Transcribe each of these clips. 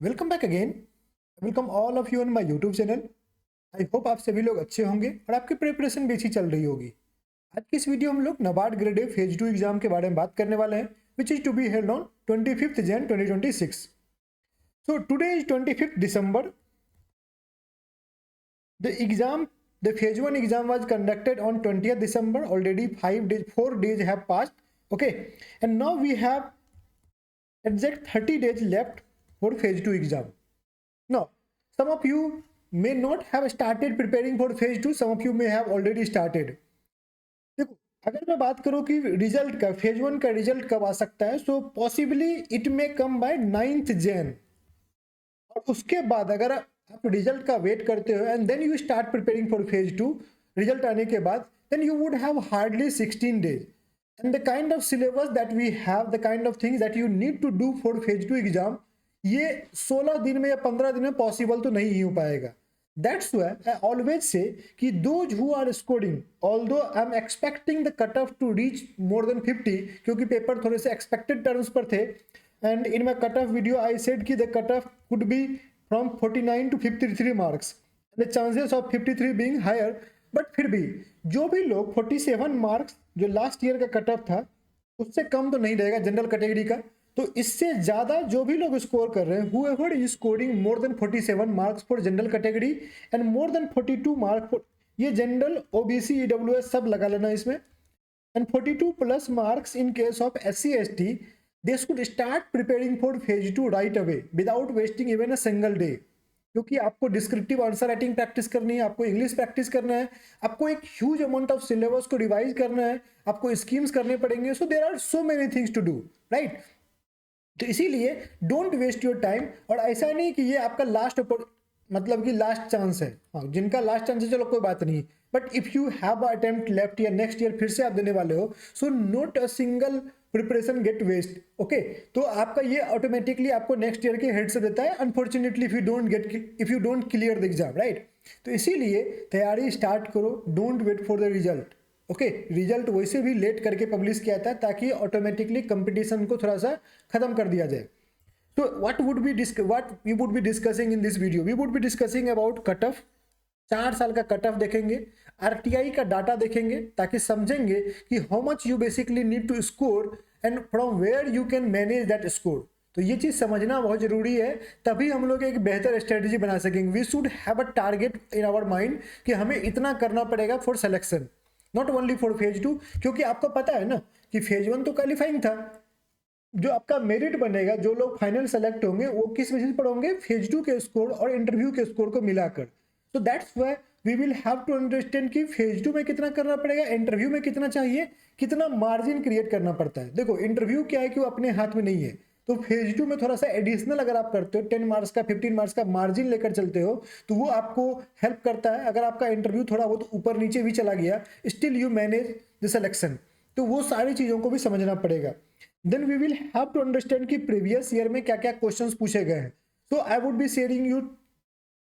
Welcome back again. Welcome all of you on my YouTube channel. I hope आप सभी लोग अच्छे होंगे और आपकी प्रिपरेशन भी अच्छी चल रही होगी। आज की इस वीडियो हम लोग NABARD grade A phase 2 exam के बारे में बात करने वाले हैं, which is to be held on 25 Jan 2026। So today is 25 December। The phase 1 exam was conducted on 20th December. Already 4 days have passed. Okay, and now we have exact 30 days left for phase 2 exam. Now, some of you may not have started preparing for phase 2. Some of you may have already started. देखो, अगर मैं बात करूं कि result का phase 1 का result कब आ सकता है, so possibly it may come by 9th Jan। और उसके बाद अगर आप रिजल्ट का वेट करते हो and then you start preparing for phase 2, result आने के बाद then you would have hardly 16 days। And the kind of syllabus that we have, the kind of things that you need to do for phase 2 exam, ये 16 दिन में या 15 दिन में possible तो नहीं ही हो पाएगा। That's why I always say कि those who are scoring, although I am expecting the cut off to reach more than 50, क्योंकि पेपर थोड़े से एक्सपेक्टेड टर्म्स पर थे। And in my cut off video I said कि the cut off could be from 49 to 53 marks, the chances of 53 being higher. But फिर भी जो भी लोग 47 मार्क्स जो लास्ट ईयर का कट ऑफ था उससे कम तो नहीं रहेगा जनरल कैटेगरी का, तो इससे ज्यादा जो भी लोग स्कोर कर रहे हैं, whoever is scoring more than 47 marks for general category and more than 42 marks for, ये जनरल ओबीसी ईडब्ल्यूएस सब लगा लेना इसमें, and 42 plus marks in case of SC ST, they should start preparing for phase 2 right away without wasting even a single day। क्योंकि आपको descriptive answer writing practice करनी है, आपको इंग्लिश प्रैक्टिस करना है, आपको एक ह्यूज अमाउंट ऑफ सिलेबस को रिवाइज करना है, आपको स्कीम्स करने पड़ेंगे। So there are so many things to do, right. तो इसीलिए डोंट वेस्ट योर टाइम। और ऐसा नहीं कि ये आपका लास्ट मतलब कि लास्ट चांस है। हाँ, जिनका लास्ट चांस है चलो कोई बात नहीं, but if you have attempt left या नेक्स्ट ईयर फिर से आप देने वाले हो, so not a single preparation get waste. Okay, तो आपका ये ऑटोमेटिकली आपको नेक्स्ट ईयर के हेड से देता है, unfortunately if you don't clear the exam, right. तो इसीलिए तैयारी स्टार्ट करो, don't wait for the result. Okay, result वैसे भी लेट करके पब्लिश किया था ताकि ऑटोमेटिकली कंपटीशन को थोड़ा सा खत्म कर दिया जाए। तो what we would be discussing in this video, we would be discussing about cut off, 4 साल का कट ऑफ देखेंगे, आरटीआई का डाटा देखेंगे ताकि समझेंगे कि how much you basically need to score and from where you can manage that score. तो ये चीज समझना बहुत जरूरी है, तभी हम लोग एक बेहतर स्ट्रेटेजी बना सकेंगे। We should have a target in our mind कि हमें इतना करना पड़ेगा for selection, not only for phase 2। क्योंकि आपको पता है ना कि फेज 1 तो क्वालिफाइंग था, जो आपका मेरिट बनेगा, जो लोग फाइनल सेलेक्ट होंगे वो किस बेसिस पर होंगे, फेज 2 के स्कोर और इंटरव्यू के स्कोर को मिलाकर। तो that's why we will have to understand कि फेज 2 में कितना करना पड़ेगा, इंटरव्यू में कितना चाहिए, कितना मार्जिन क्रिएट करना पड़ता है। देखो, इंटरव्यू क्या है कि वो अपने हाथ में नहीं है, तो फेज 2 में थोड़ा सा एडिशनल अगर आप करते हो 10 मार्क्स का 15 मार्क्स का मार्जिन लेकर चलते हो तो वो आपको हेल्प करता है। अगर आपका इंटरव्यू थोड़ा बहुत ऊपर नीचे भी चला गया, still you manage the selection. तो वो सारी चीजों को भी समझना पड़ेगा। Then we will have to understand कि प्रीवियस ईयर में क्या क्या क्वेश्चंस पूछे गए हैं। So I would be sharing you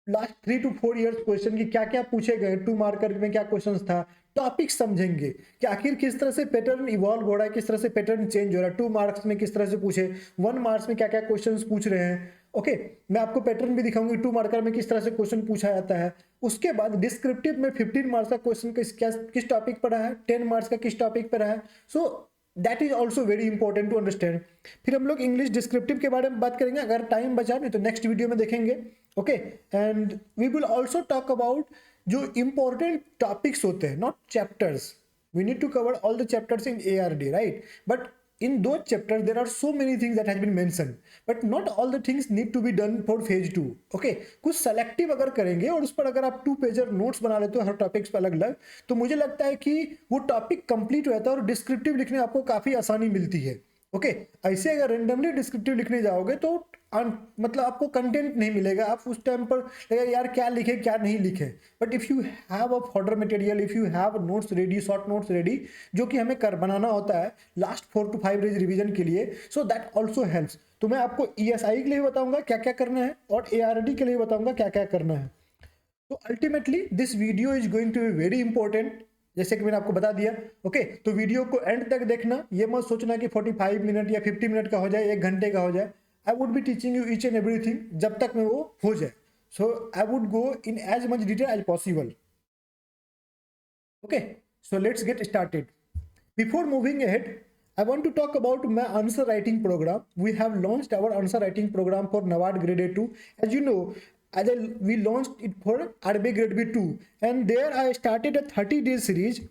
last 3 to 4 years question की क्या क्या पूछे गए, 2 मार्कर में क्या क्वेश्चंस था, टॉपिक समझेंगे कि आखिर किस तरह से पैटर्न इवॉल्व हो रहा है, किस तरह से पैटर्न चेंज हो रहा है। 2 मार्क्स में किस तरह से पूछे, 1 मार्क्स में क्या क्या क्वेश्चंस पूछ रहे हैं। ओके, मैं आपको पैटर्न भी दिखाऊंगी 2 मार्कर में किस तरह से क्वेश्चन पूछा जाता है। उसके बाद डिस्क्रिप्टिव में 15 मार्क्स का क्वेश्चन किस टॉपिक पर है, 10 मार्क्स का किस टॉपिक पर है। So that is also very important to understand. फिर हम लोग इंग्लिश डिस्क्रिप्टिव के बारे में बात करेंगे, अगर टाइम बचा नहीं तो नेक्स्ट वीडियो में देखेंगे। Okay, and we will also talk about जो इंपॉर्टेंट टॉपिक्स होते हैं, not chapters. We need to cover all the chapters in ARD, right. But in those chapters there are so many things that has been mentioned, but not all the things need to be done for phase 2। okay, कुछ selective अगर करेंगे और उस पर अगर आप 2 pager notes बना लेते हो हर टॉपिक्स पर अलग अलग, तो मुझे लगता है कि वो टॉपिक कंप्लीट रहता है और डिस्क्रिप्टिव लिखने आपको काफी आसानी मिलती है। ओके, ऐसे अगर रेंडमली डिस्क्रिप्टिव लिखने जाओगे तो मतलब आपको कंटेंट नहीं मिलेगा, आप उस टाइम पर लगेगा यार क्या लिखे क्या नहीं लिखे। But if you have a fodder material, if you have notes ready, short notes ready, जो कि हमें कर बनाना होता है लास्ट 4 to 5 डेज रिवीजन के लिए, सो दैट ऑल्सो हेल्प्स। तो मैं आपको ESI के लिए बताऊंगा क्या क्या करना है और ARD के लिए बताऊंगा क्या क्या करना है। तो ultimately this video is going to be very important, जैसे कि मैंने आपको बता दिया। ओके, तो वीडियो को एंड तक देखना, ये मत सोचना कि 45 मिनट या 50 मिनट का हो जाए, 1 घंटे का हो जाए। I would be teaching you each and everything जब तक में वो हो जाए. So I would go in as much detail as possible. Okay, so let's get started. Before moving ahead, I want to talk about my answer writing program. We have launched our answer writing program for NABARD Grade A2. As you know, we launched it for RBI Grade B2, and there I started a 30-day series.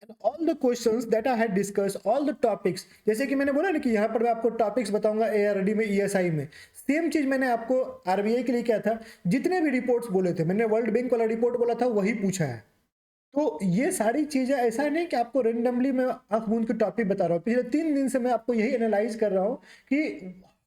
And all the questions that I had discussed, all the topics, जैसे कि मैंने बोला ना कि यहाँ पर मैं आपको टॉपिक्स बताऊंगा ARD में, ESI में, सेम चीज मैंने आपको RBI के लिए क्या था, जितने भी रिपोर्ट्स बोले थे, मैंने वर्ल्ड बैंक वाला रिपोर्ट बोला था वही पूछा है. तो ये सारी चीजें ऐसा नहीं कि आपको रेंडमली मैं आंख मूंद के टॉपिक बता रहा हूँ. पिछले 3 दिन से मैं आपको यही एनालाइज कर रहा हूँ कि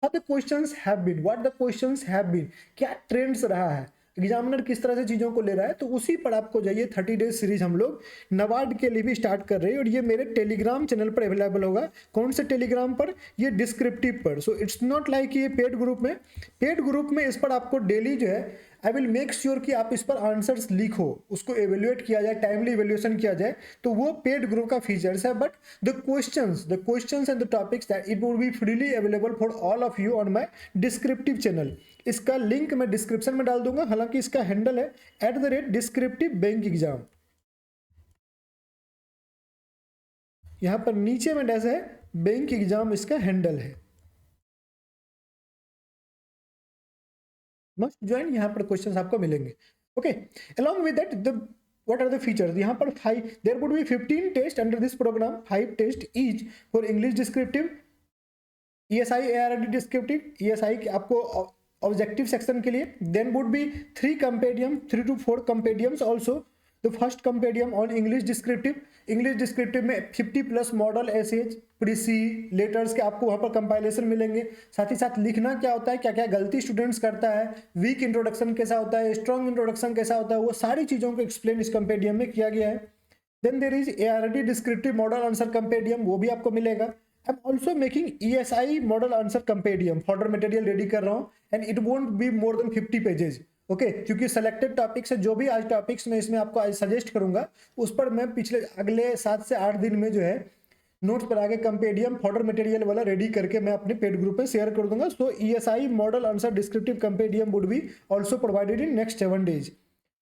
what the questions have been, what the questions have been, क्या ट्रेंड्स रहा है, एग्जामिनर किस तरह से चीजों को ले रहा है. तो उसी पर आपको जाइए. 30 डेज सीरीज हम लोग नाबार्ड के लिए भी स्टार्ट कर रहे हैं और ये मेरे टेलीग्राम चैनल पर अवेलेबल होगा. कौन से टेलीग्राम पर? ये डिस्क्रिप्टिव पर. सो इट्स नॉट लाइक ये पेड ग्रुप में. पेड ग्रुप में इस पर आपको डेली जो है आई विल मेक श्योर कि आप इस पर आंसर्स लिखो, उसको एवेल्युएट किया जाए, टाइमली एवेल्युएशन किया जाए. तो वो पेड ग्रुप का फीचर्स है. But the questions and the topics that it would be freely available for all of you on my descriptive channel. इसका लिंक मैं डिस्क्रिप्शन में डाल दूंगा. हालांकि इसका हैंडल है @डिस्क्रिप्टिव बैंक एग्जाम. यहां पर नीचे में डैश है बैंक एग्जाम, इसका हैंडल है. Must join. यहाँ पर क्वेश्चंस आपको मिलेंगे. Okay, along with that the what are the features? यहाँ पर 5 there would be 15 tests under this program, 5 tests each for English descriptive, ESI ARD descriptive, ESI आपको objective section के लिए. Then would be 3 compendium, 3 to 4 compendiums also. The first compendium on English descriptive. English descriptive में 50+ model essays, प्रीसी, letters के आपको वहाँ पर compilation मिलेंगे. साथ ही साथ लिखना क्या होता है, क्या क्या गलती स्टूडेंट्स करता है, वीक इंट्रोडक्शन कैसा होता है, स्ट्रॉन्ग इंट्रोडक्शन कैसा होता है, वो सारी चीज़ों को एक्सप्लेन इस कंपेडियम में किया गया है. Then there is ARD descriptive model answer compendium, वो भी आपको मिलेगा. I am also making ESI model answer compendium, for the material ready कर रहा हूँ. And it won't be more than 50 pages. Okay, क्योंकि सेलेक्टेड टॉपिक्स है. जो भी आज टॉपिक्स मैं इसमें आपको आज सजेस्ट करूंगा उस पर मैं पिछले अगले 7 से 8 दिन में जो है नोट्स पर आगे कंपेडियम फॉर्डर मटेरियल वाला रेडी करके मैं अपने पेड ग्रुप में शेयर कर दूंगा. So ESI model answer descriptive compendium would be also provided in next 7 days.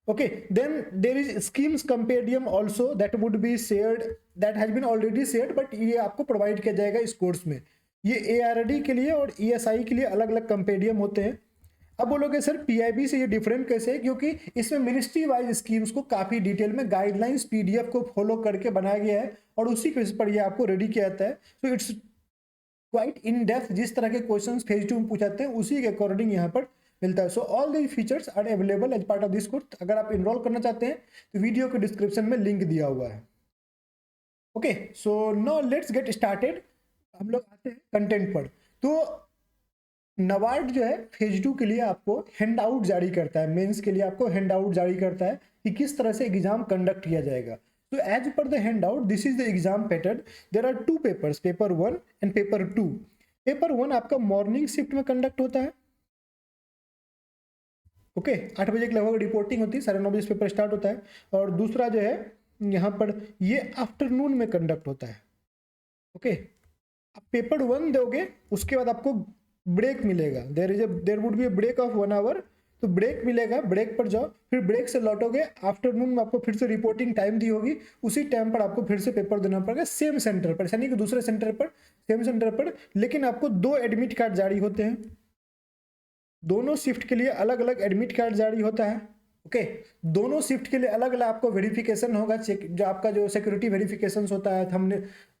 Okay, then there is schemes compendium also that would be shared, that has been already shared, but ये आपको provide किया जाएगा इस course में. ये ARD के लिए और ESI के लिए अलग अलग कंपेडियम होते हैं. अब बोलोगे सर PIB से ये डिफरेंट कैसे है? क्योंकि इसमें मिनिस्ट्री वाइज स्कीम्स को काफ़ी डिटेल में गाइडलाइंस PDF को फॉलो करके बनाया गया है और उसी के पर ये आपको रेडी किया जाता है. So it's quite in depth. जिस तरह के क्वेश्चंस फेज 2 में पूछाते हैं उसी के अकॉर्डिंग यहाँ पर मिलता है. So all the features are available as part of this course. अगर आप इनरोल करना चाहते हैं तो वीडियो के डिस्क्रिप्शन में लिंक दिया हुआ है. Okay, so now let's get started. हम लोग आते हैं कंटेंट पर. तो नाबार्ड जो है फेज 2 के लिए आपको हैंड आउट जारी करता है. मेंस के लिए आपको हैंड आउट जारी करता है कि किस तरह से एग्जाम कंडक्ट किया जाएगा. तो as per the handout this is the exam pattern. There are 2 papers, paper 1 and paper 2. Paper 1 आपका मॉर्निंग शिफ्ट में कंडक्ट होता है. ओके, 8 बजे के लगभग रिपोर्टिंग होती है, 9:30 बजे पेपर स्टार्ट होता है. और दूसरा जो है यहाँ पर ये आफ्टरनून में कंडक्ट होता है. ओके, आप पेपर 1 दोगे उसके बाद आपको ब्रेक मिलेगा. There would be a break of 1 hour. तो ब्रेक मिलेगा, ब्रेक पर जाओ, फिर ब्रेक से लौटोगे. आफ्टरनून में आपको फिर से रिपोर्टिंग टाइम दी होगी, उसी टाइम पर आपको फिर से पेपर देना पड़ेगा सेम सेंटर पर. ऐसा नहीं कि दूसरे सेंटर पर, सेम सेंटर पर. लेकिन आपको 2 एडमिट कार्ड जारी होते हैं. दोनों शिफ्ट के लिए अलग अलग एडमिट कार्ड जारी होता है. ओके, दोनों शिफ्ट के लिए अलग अलग आपको वेरिफिकेशन होगा. चेक जो आपका जो सिक्योरिटी वेरिफिकेशन होता है, हमने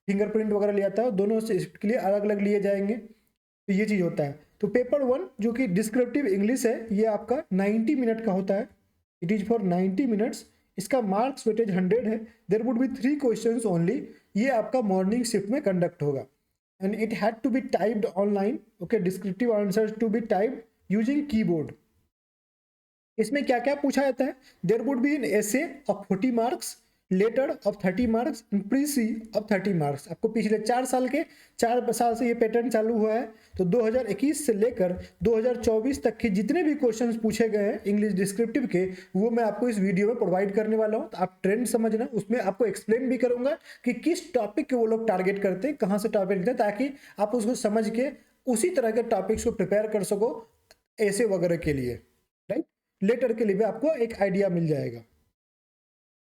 फिंगरप्रिंट वगैरह लिया था, दोनों शिफ्ट के लिए अलग अलग लिए जाएंगे. तो ये चीज़ होता है. तो पेपर 1 जो कि डिस्क्रिप्टिव इंग्लिश है, ये आपका 90 मिनट का होता है. It is for 90 minutes. इसका मार्क्स वेटेज 100 है. There would be 3 questions only. ये आपका मॉर्निंग शिफ्ट में कंडक्ट होगा and it had to be typed online. Okay, descriptive answers to be typed using keyboard. इसमें क्या क्या पूछा जाता है? There would be an essay of 40 marks, letter of 30 marks and precis of 30 marks. आपको पिछले 4 साल से ये पैटर्न चालू हुआ है. तो 2021 से लेकर 2024 तक के जितने भी क्वेश्चंस पूछे गए हैं इंग्लिश डिस्क्रिप्टिव के, वो मैं आपको इस वीडियो में प्रोवाइड करने वाला हूँ. तो आप ट्रेंड समझना, उसमें आपको एक्सप्लेन भी करूंगा कि किस टॉपिक के वो लोग टारगेट करते हैं, कहाँ से टारगेट करते हैं, ताकि आप उसको समझ के उसी तरह के टॉपिक्स को प्रिपेयर कर सको ऐसे वगैरह के लिए, राइट। लेटर के लिए भी आपको एक आइडिया मिल जाएगा।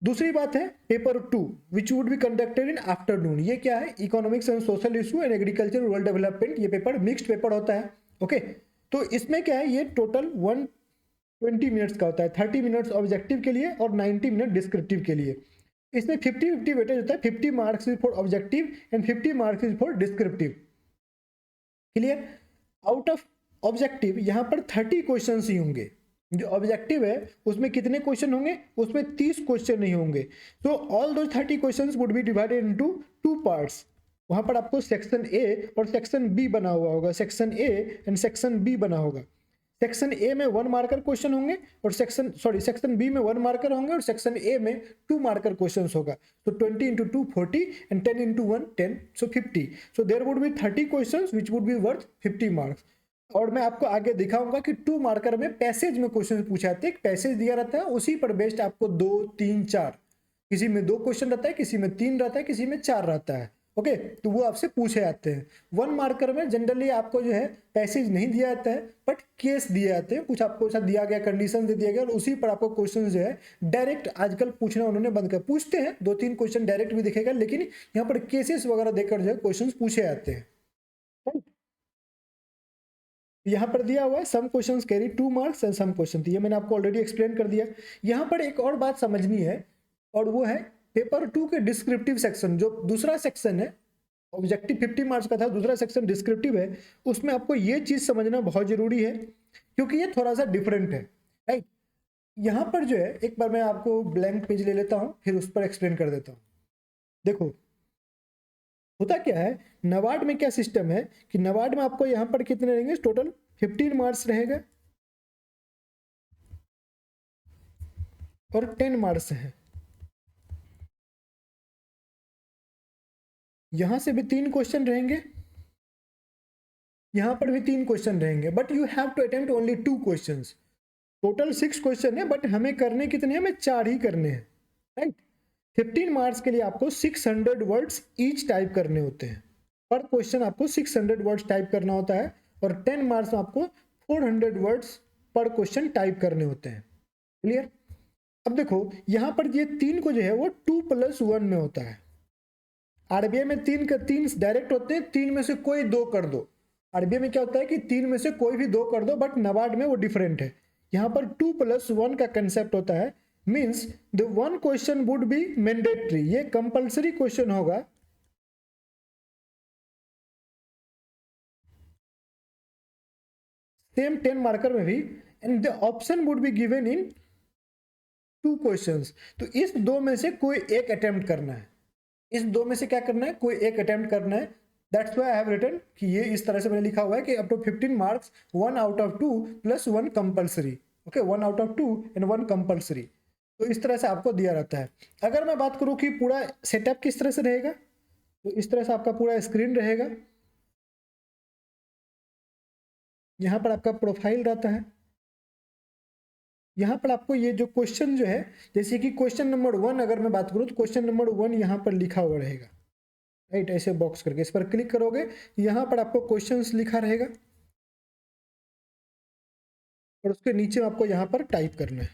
दूसरी बात है paper 2 which would be conducted in afternoon. ये क्या है, economics and social issue and agriculture rural development. ये पेपर मिक्स्ड पेपर होता है, ओके। तो इसमें क्या है, ये टोटल 120 मिनट्स का होता है, 30 मिनट्स ऑब्जेक्टिव के लिए और 90 मिनट डिस्क्रिप्टिव के लिए। इसमें 50-50 वेटेज होता है, 50 marks is for objective and 50 marks is for descriptive. Clear. Out of objective यहाँ पर 30 क्वेश्चन ही होंगे। जो ऑब्जेक्टिव है उसमें कितने क्वेश्चन होंगे, उसमें 30 क्वेश्चन नहीं होंगे। तो ऑल दो 30 questions would be divided into 2 parts. वहां पर आपको सेक्शन ए और सेक्शन बी बना हुआ होगा, section A and section B बना होगा। सेक्शन ए में 1 मार्कर क्वेश्चन होंगे और सेक्शन बी में 1 मार्कर होंगे और सेक्शन ए में 2 मार्कर क्वेश्चन होगा। तो 20 into 2 40 and 10 into 1 10, so 50. So there would be 30 questions which would be worth 50 marks. और मैं आपको आगे दिखाऊंगा कि 2 मार्कर में पैसेज में क्वेश्चन पूछा जाते हैं। एक पैसेज दिया रहता है, उसी पर बेस्ड आपको 2 3 4, किसी में 2 क्वेश्चन रहता है, किसी में 3 रहता है, किसी में 4 रहता है, ओके। तो वो आपसे पूछे जाते हैं। 1 मार्कर में जनरली आपको जो है पैसेज नहीं दिया जाता है, बट केस दिए जाते हैं, कुछ आपको साथ दिया गया, कंडीशन दे दिया गया और उसी पर आपको क्वेश्चन जो है डायरेक्ट आजकल पूछना उन्होंने बंद कर, पूछते हैं 2-3 क्वेश्चन डायरेक्ट भी दिखेगा, लेकिन यहाँ पर केसेस वगैरह देकर जो है क्वेश्चन पूछे जाते हैं। यहाँ पर दिया हुआ है some questions carry 2 marks and some question, ये मैंने आपको ऑलरेडी एक्सप्लेन कर दिया। यहाँ पर एक और बात समझनी है और वो है पेपर 2 के डिस्क्रिप्टिव सेक्शन, जो दूसरा सेक्शन है ऑब्जेक्टिव 50 मार्क्स का था, दूसरा सेक्शन डिस्क्रिप्टिव है, उसमें आपको ये चीज समझना बहुत जरूरी है क्योंकि ये थोड़ा सा डिफरेंट है, राइट। यहाँ पर जो है एक बार मैं आपको ब्लैंक पेज ले लेता हूँ, फिर उस पर एक्सप्लेन कर देता हूँ। देखो होता क्या है, नवाड में क्या सिस्टम है कि नवाड में आपको यहाँ पर कितने रहेंगे, टोटल 15 मार्क्स रहेगा और 10 मार्क्स है। यहां से भी 3 क्वेश्चन रहेंगे, यहां पर भी 3 क्वेश्चन रहेंगे, but you have to attempt only 2 questions. Total 6 question है, बट हमें करने कितने हैं, हमें 4 ही करने हैं, राइट। 15 मार्क्स के लिए आपको 600 वर्ड्स ईच टाइप करने होते हैं, पर क्वेश्चन आपको 600 वर्ड्स टाइप करना होता है और 10 मार्क्स में आपको 400 वर्ड्स पर क्वेश्चन टाइप करने होते हैं। क्लियर। अब देखो यहां पर ये 3 को जो है वो 2+1 में होता है। आरबीआई में 3 डायरेक्ट होते हैं, 3 में से कोई 2 कर दो। आरबीआई में क्या होता है कि 3 में से कोई भी 2 कर दो, बट नबार्ड में वो डिफरेंट है। यहाँ पर 2+1 का कंसेप्ट होता है, means the 1 question would be mandatory, ये कंपल्सरी क्वेश्चन होगा। सेम 10 मार्कर में भी, and the option would be given in 2 questions. तो इस 2 में से कोई एक अटेम्प्ट करना है, इस 2 में से क्या करना है, कोई एक अटेम्प्ट करना है। That's why I have written कि ये इस तरह से मैंने लिखा हुआ है कि up to 15 marks 1 out of 2 + 1 compulsory, okay, 1 out of 2 and 1 compulsory. तो इस तरह से आपको दिया रहता है। अगर मैं बात करूं कि पूरा सेटअप किस तरह से रहेगा, तो इस तरह से आपका पूरा स्क्रीन रहेगा। यहाँ पर आपका प्रोफाइल रहता है, यहाँ पर आपको ये जो क्वेश्चन जो है, जैसे कि क्वेश्चन नंबर 1 अगर मैं बात करूँ तो क्वेश्चन नंबर 1 यहाँ पर लिखा हुआ रहेगा, राइट। ऐसे बॉक्स करके इस पर क्लिक करोगे, यहाँ पर आपको क्वेश्चंस लिखा रहेगा और उसके नीचे आपको यहाँ पर टाइप करना है,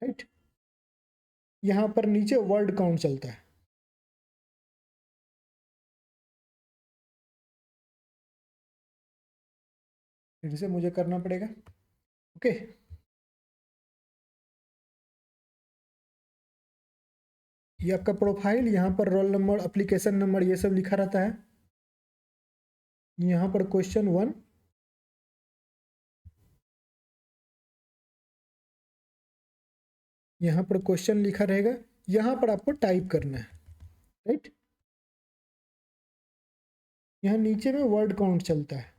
राइट। यहाँ पर नीचे वर्ड काउंट चलता है, फिर से मुझे करना पड़ेगा, ओके। ये आपका प्रोफाइल, यहाँ पर रोल नंबर, एप्लीकेशन नंबर, ये सब लिखा रहता है। यहाँ पर क्वेश्चन 1, यहाँ पर क्वेश्चन लिखा रहेगा, यहाँ पर आपको टाइप करना है, राइट। यहाँ नीचे में वर्ड काउंट चलता है,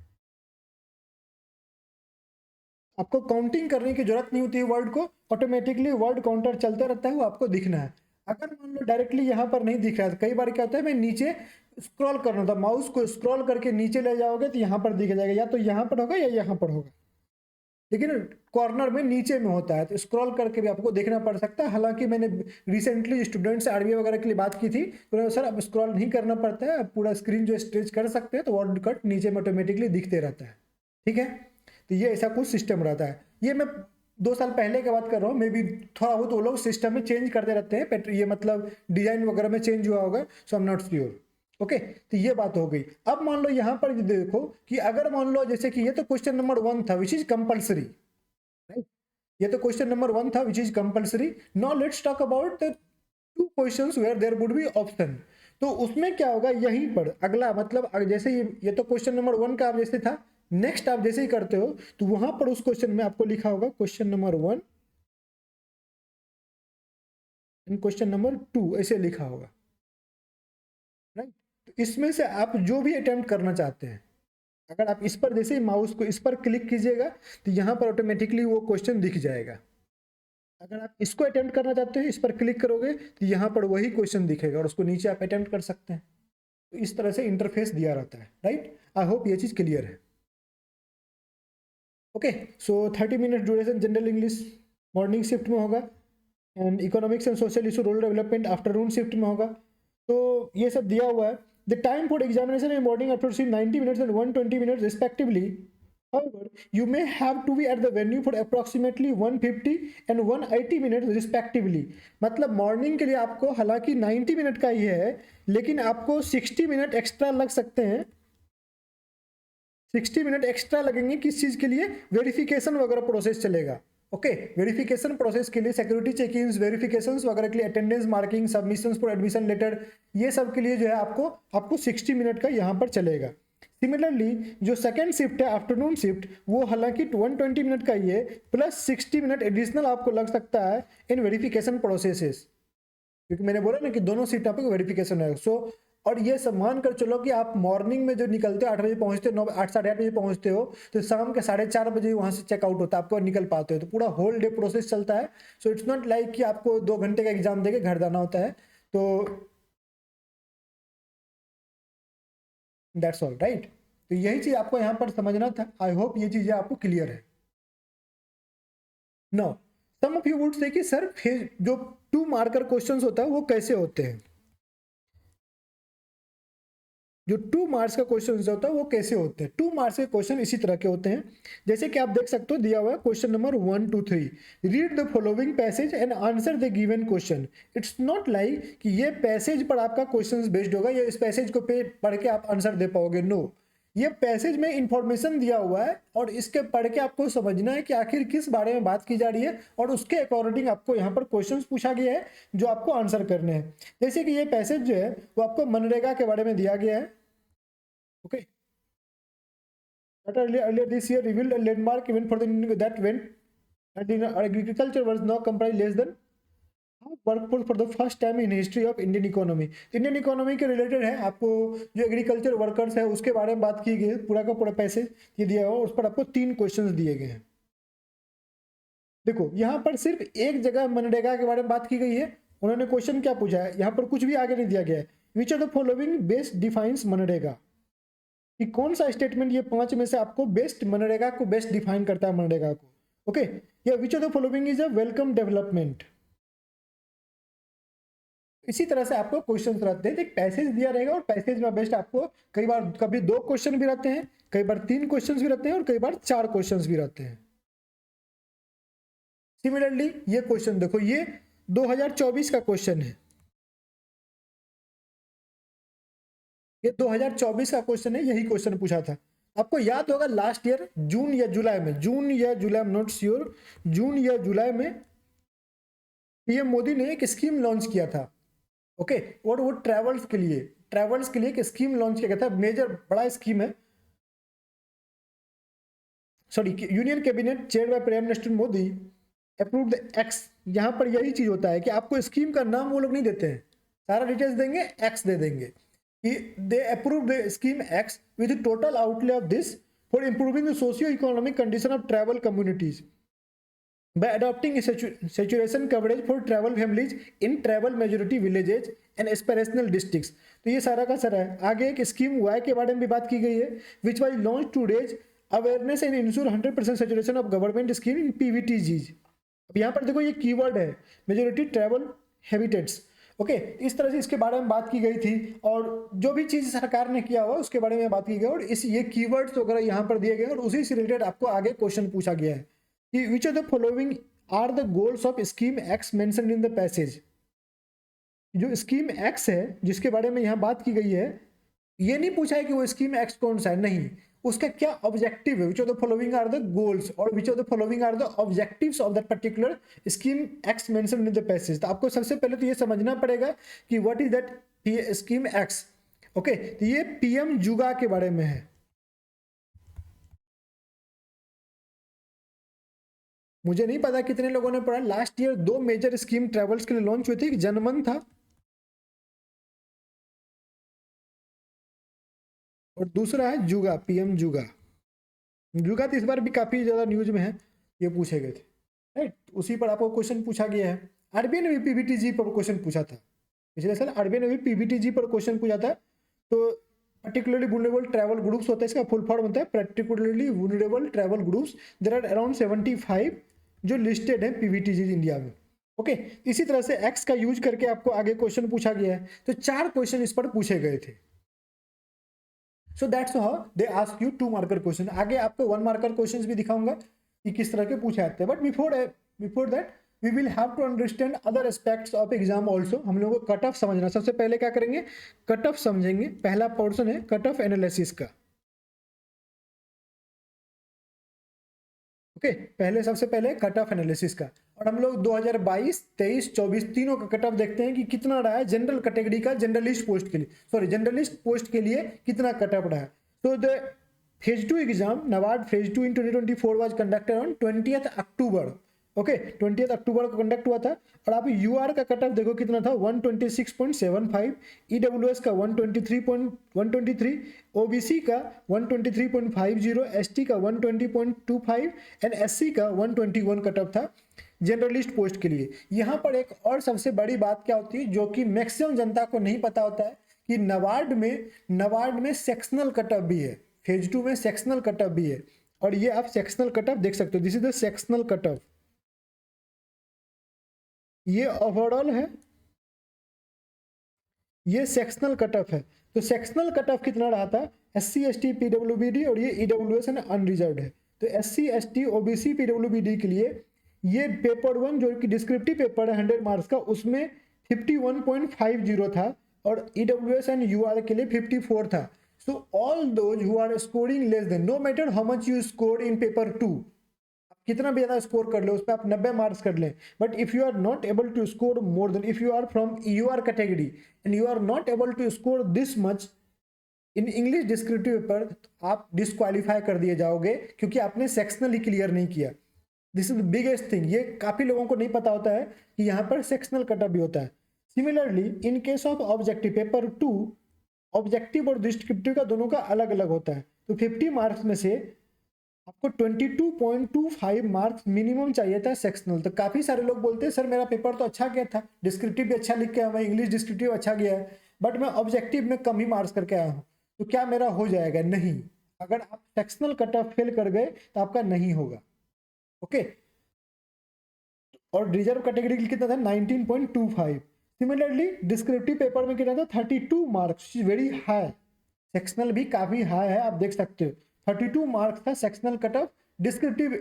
आपको काउंटिंग करने की जरूरत नहीं होती है, वर्ड को ऑटोमेटिकली वर्ड काउंटर चलता रहता है, वो आपको दिखना है। अगर मान लो डायरेक्टली यहाँ पर नहीं दिख रहा है, तो कई बार क्या होता है, मैं नीचे स्क्रॉल करना था, माउस को स्क्रॉल करके नीचे ले जाओगे तो यहाँ पर दिख जाएगा, या तो यहाँ पर होगा या यहाँ पर होगा। लेकिन कॉर्नर में नीचे में होता है, तो स्क्रॉल करके भी आपको देखना पड़ सकता है। हालांकि मैंने रिसेंटली स्टूडेंट से आरबीआई वगैरह के लिए बात की थी, तो सर अब स्क्रॉल नहीं करना पड़ता है, अब पूरा स्क्रीन जो स्ट्रेच कर सकते हैं तो वर्ड कट नीचे में ऑटोमेटिकली दिखते रहता है। ठीक है, तो ये ऐसा कुछ सिस्टम रहता है। ये मैं 2 साल पहले की बात कर रहा हूँ, मे बी थोड़ा बहुत वो लोग सिस्टम में चेंज करते रहते हैं, ये मतलब डिजाइन वगैरह में चेंज हुआ होगा, so I am not sure. Okay, तो ये बात हो गई। अब मान लो यहाँ पर देखो कि अगर मान लो जैसे कि ये तो क्वेश्चन नंबर 1 था विच इज कंपल्सरी, राइट, ये तो क्वेश्चन नंबर 1 था which is compulsory. Now let's talk about the 2 questions where there would be option. तो उसमें क्या होगा, यहीं पर अगला मतलब जैसे ये तो क्वेश्चन नंबर 1 का आप जैसे था, नेक्स्ट आप जैसे ही करते हो तो वहां पर उस क्वेश्चन में आपको लिखा होगा question number 1 and question number 2 ऐसे लिखा होगा, राइट। तो इसमें से आप जो भी अटेम्प्ट करना चाहते हैं, अगर आप इस पर जैसे ही माउस को इस पर क्लिक कीजिएगा तो यहाँ पर ऑटोमेटिकली वो क्वेश्चन दिख जाएगा। अगर आप इसको अटेम्प्ट करना चाहते हैं, इस पर क्लिक करोगे तो यहाँ पर वही क्वेश्चन दिखेगा और उसको नीचे आप अटेम्प्ट कर सकते हैं। तो इस तरह से इंटरफेस दिया रहता है, राइट। आई होप ये चीज़ क्लियर है। ओके, सो 30 minute duration general English morning shift में होगा, and economics and social issue rural development afternoon shift में होगा। तो ये सब दिया हुआ है। The time for examination in morning after shift 90 minutes and 120 minutes respectively. However, you may have to be at the venue for approximately 150 and 180 minutes respectively। मतलब morning के लिए आपको हालांकि 90 मिनट का ही है, लेकिन आपको 60 मिनट एक्स्ट्रा लग सकते हैं। 60 मिनट एक्स्ट्रा लगेंगे किस चीज़ के लिए, वेरिफिकेशन वगैरह प्रोसेस चलेगा। ओके, वेरिफिकेशन प्रोसेस के लिए, सिक्योरिटी चेक इन वेरिफिकेशंस वगैरह के लिए, attendance marking, submissions for admission letter, ये सब के लिए जो है आपको 60 मिनट का यहाँ पर चलेगा। सिमिलरली जो सेकेंड शिफ्ट है आफ्टरनून शिफ्ट, वो हालांकि 120 मिनट का ही है, प्लस 60 मिनट एडिशनल आपको लग सकता है इन वेरिफिकेशन प्रोसेसेस, क्योंकि मैंने बोला ना कि दोनों शिफ्ट आपको वेरिफिकेशन है। सो और ये सब मान कर चलो कि आप मॉर्निंग में जो निकलते हो 8 बजे पहुंचते हो, 8 साढ़े 8 बजे पहुंचते हो, तो शाम के 4:30 बजे वहां से चेकआउट होता है, आपको निकल पाते हो, तो पूरा होल डे प्रोसेस चलता है। सो इट्स नॉट लाइक कि आपको 2 घंटे का एग्जाम देके घर जाना होता है। तो दैट्स ऑल, राइट। तो यही चीज आपको यहाँ पर समझना था। आई होप ये चीजें आपको क्लियर है। No, some of you would say कि सर जो 2 मार्कर क्वेश्चंस होता है वो कैसे होते हैं, जो 2 मार्क्स का क्वेश्चन होता है वो कैसे होते हैं। 2 मार्क्स के क्वेश्चन इसी तरह के होते हैं, जैसे कि आप देख सकते हो दिया हुआ है question number 1 2 3, read the following passage and answer the given question. It's not like कि ये पैसेज पर आपका क्वेश्चन बेस्ड होगा, या इस पैसेज को पढ़ के आप आंसर दे पाओगे। नो, ये पैसेज में इंफॉर्मेशन दिया हुआ है और इसके पढ़ के आपको समझना है कि आखिर किस बारे में बात की जा रही है, और उसके अकॉर्डिंग आपको यहाँ पर क्वेश्चंस पूछा गया है जो आपको आंसर करने हैं। जैसे कि ये पैसेज जो है वो आपको मनरेगा के बारे में दिया गया है। Okay, earlier this year revealed a landmark event for that went and in agriculture was now comprised less than workforce for the first time in history of Indian economy. Indian economy के related है, आपको जो agriculture workers है उसके बारे में बात की गई है, पूरा का पूरा पैसेज ये दिया हुआ, उस पर आपको 3 क्वेश्चंस दिए गए हैं। देखो यहाँ पर सिर्फ एक जगह मनरेगा के बारे में बात की गई है, उन्होंने क्वेश्चन क्या पूछा है, यहाँ पर कुछ भी आगे नहीं दिया गया है। Which are the following best defines MNREGA, कि कौन सा स्टेटमेंट ये 5 में से आपको बेस्ट मनरेगा को बेस्ट डिफाइन करता है मनरेगा को। ओके, या विच of the following is a welcome development. इसी तरह से आपको क्वेश्चंस रहते हैं, एक पैसेज दिया रहेगा और पैसेज में बेस्ट आपको कई बार कभी 2 क्वेश्चन भी रहते हैं, कई बार 3 क्वेश्चंस भी रहते हैं और कई बार 4 क्वेश्चंस भी रहते हैं। सिमिलरली ये क्वेश्चन देखो, ये 2024 का क्वेश्चन है, ये 2024 का क्वेश्चन है, यही क्वेश्चन पूछा था। आपको याद होगा लास्ट ईयर जून या जुलाई में, आई एम नॉट श्योर, जून या जुलाई में पीएम मोदी ने एक स्कीम लॉन्च किया था। ओके, और वो ट्रेवल्स के लिए एक स्कीम लॉन्च किया गया था, मेजर बड़ा स्कीम है। Sorry, union cabinet chair by prime minister Modi approved the x. यहाँ पर यही चीज होता है कि आपको स्कीम का नाम वो लोग नहीं देते हैं, सारा डिटेल्स देंगे, एक्स दे देंगे कि they approve the scheme X with total outlay of this for improving the socio economic condition of travel communities by adopting a saturation coverage for travel families in travel majority villages and aspirational districts। तो ये सारा का सारा है। आगे एक scheme Y के बारे में भी बात की गई है, which was launched to raise awareness and ensure 100% saturation of government scheme in PVTGs. अब यहाँ पर देखो ये कीवर्ड है मेजोरिटी ट्रैवल हैबिटेट्स। ओके, इस तरह से इसके बारे में बात की गई थी और जो भी चीज़ सरकार ने किया हुआ उसके बारे में बात की गई और इस ये कीवर्ड्स वगैरह यहाँ पर दिए गए और उसी से रिलेटेड आपको आगे क्वेश्चन पूछा गया है कि which of the following are the goals of scheme X mentioned in the passage. जो स्कीम एक्स है जिसके बारे में यहाँ बात की गई है, ये नहीं पूछा है कि वो स्कीम एक्स कौन सा है, नहीं, उसका क्या ऑब्जेक्टिव है, which of the following are the goals और which of the following are the objectives of that particular scheme X mentioned in the passage. तो आपको सबसे पहले तो ये समझना पड़ेगा कि what is that scheme X. Okay, तो ये पीएम जुगा के बारे में है। मुझे नहीं पता कितने लोगों ने पढ़ा, last year 2 major scheme tribals के लिए लॉन्च हुई थी, एक जनमन था और दूसरा है जुगा, पीएम जुगा। जुगा तो इस बार भी काफी ज्यादा न्यूज में है, ये पूछे गए थे, राइट। उसी पर आपको क्वेश्चन पूछा गया है। आरबीआई ने भी पीबीटीजी पर क्वेश्चन पूछा था पिछले साल, आरबीआई ने भी पीबीटीजी पर क्वेश्चन पूछा था। तो पर्टिकुलरली वुलनरेबल ट्रैवल ग्रुप्स होता है, इसका फुल फॉर्म होता है particularly vulnerable tribal groups. There are around 75 जो लिस्टेड है पीबीटीजी इंडिया में। ओके, इसी तरह से एक्स का यूज करके आपको आगे क्वेश्चन पूछा गया है, तो 4 क्वेश्चन इस पर पूछे गए थे। सो that's how they ask you 2 marker question. आगे आपको 1 मार्कर क्वेश्चंस भी दिखाऊंगा कि किस तरह के पूछे जाते हैं, but before that we will have to understand other aspects of exam also. हम लोगों को कट ऑफ समझना, सबसे पहले क्या करेंगे, कट ऑफ समझेंगे। पहला पोर्शन है कट ऑफ एनालिसिस का। ओके, पहले सबसे पहले कट ऑफ एनालिसिस का, और हम लोग 2022, 23, 24 तीनों का कट ऑफ देखते हैं कि कितना रहा है जनरल कैटेगरी का, जनरलिस्ट पोस्ट के लिए, सॉरी जनरलिस्ट पोस्ट के लिए कितना कट ऑफ रहा है। तो the phase 2 exam NABARD phase 2 in 2024 was conducted on 20th October. Okay, 20th October को कंडक्ट हुआ था और आप यूआर का कट ऑफ देखो कितना था, 126.75, ईडब्ल्यूएस का 123, ओबीसी का 123.50, एसटी का 120.25 एंड एससी का 121 कट ऑफ था जनरलिस्ट पोस्ट के लिए। यहाँ पर एक और सबसे बड़ी बात क्या होती है जो कि मैक्सिमम जनता को नहीं पता होता है कि नवाड में सेक्शनल कट ऑफ भी है, फेज 2 में सेक्शनल कट ऑफ भी है, और ये आप सेक्शनल कट ऑफ देख सकते हो, this is the sectional cut of. ये ओवरऑल है, ये सेक्शनल कट ऑफ है। तो सेक्शनल कट ऑफ कितना रहा था, एससी एसटी पीडब्ल्यूबीडी और ये ईडब्ल्यूएस एंड अनरिजर्व्ड है। तो एससी एसटी ओबीसी पीडब्ल्यूबीडी के लिए ये पेपर 1 जो कि डिस्क्रिप्टिव पेपर है 100 मार्क्स का, उसमें 51.50 था और ईडब्ल्यूएस एंड यूआर के लिए 54 था। So all those who are scoring less than, no matter how much you score in paper 2, कितना भी ज्यादा स्कोर कर ले उस पर आप 90 मार्क्स कर लें, but if you are not able to score more than, if you are from UR category and you are not able to score this much in English descriptive paper, आप disqualify कर दिए जाओगे क्योंकि आपने sectional ही clear नहीं किया। This is the biggest thing, ये काफी लोगों को नहीं पता होता है कि यहाँ पर सेक्शनल कटअप भी होता है। Similarly in case of objective paper 2, objective और डिस्क्रिप्टिव का दोनों का अलग अलग होता है। तो 50 मार्क्स में से आपको 22.25 मार्क्स मिनिमम चाहिए था सेक्शनल। तो काफी सारे लोग बोलते हैं सर मेरा पेपर तो अच्छा गया था, डिस्क्रिप्टिव भी अच्छा लिख के आया, मैं इंग्लिश डिस्क्रिप्टिव अच्छा गया है, बट मैं ऑब्जेक्टिव में कम ही मार्क्स करके आया हूँ, तो क्या मेरा हो जाएगा? नहीं, अगर आप सेक्शनल कट ऑफ फेल कर गए तो आपका नहीं होगा। ओके, और रिजर्व कैटेगरी के लिए कितना था, 19.25। सिमिलरली डिस्क्रिप्टिव पेपर में कितना था, 32 मार्क्स, वेरी हाई। सेक्शनल भी काफी हाई है, आप देख सकते हो 32 मार्क्स था sectional cut off descriptive,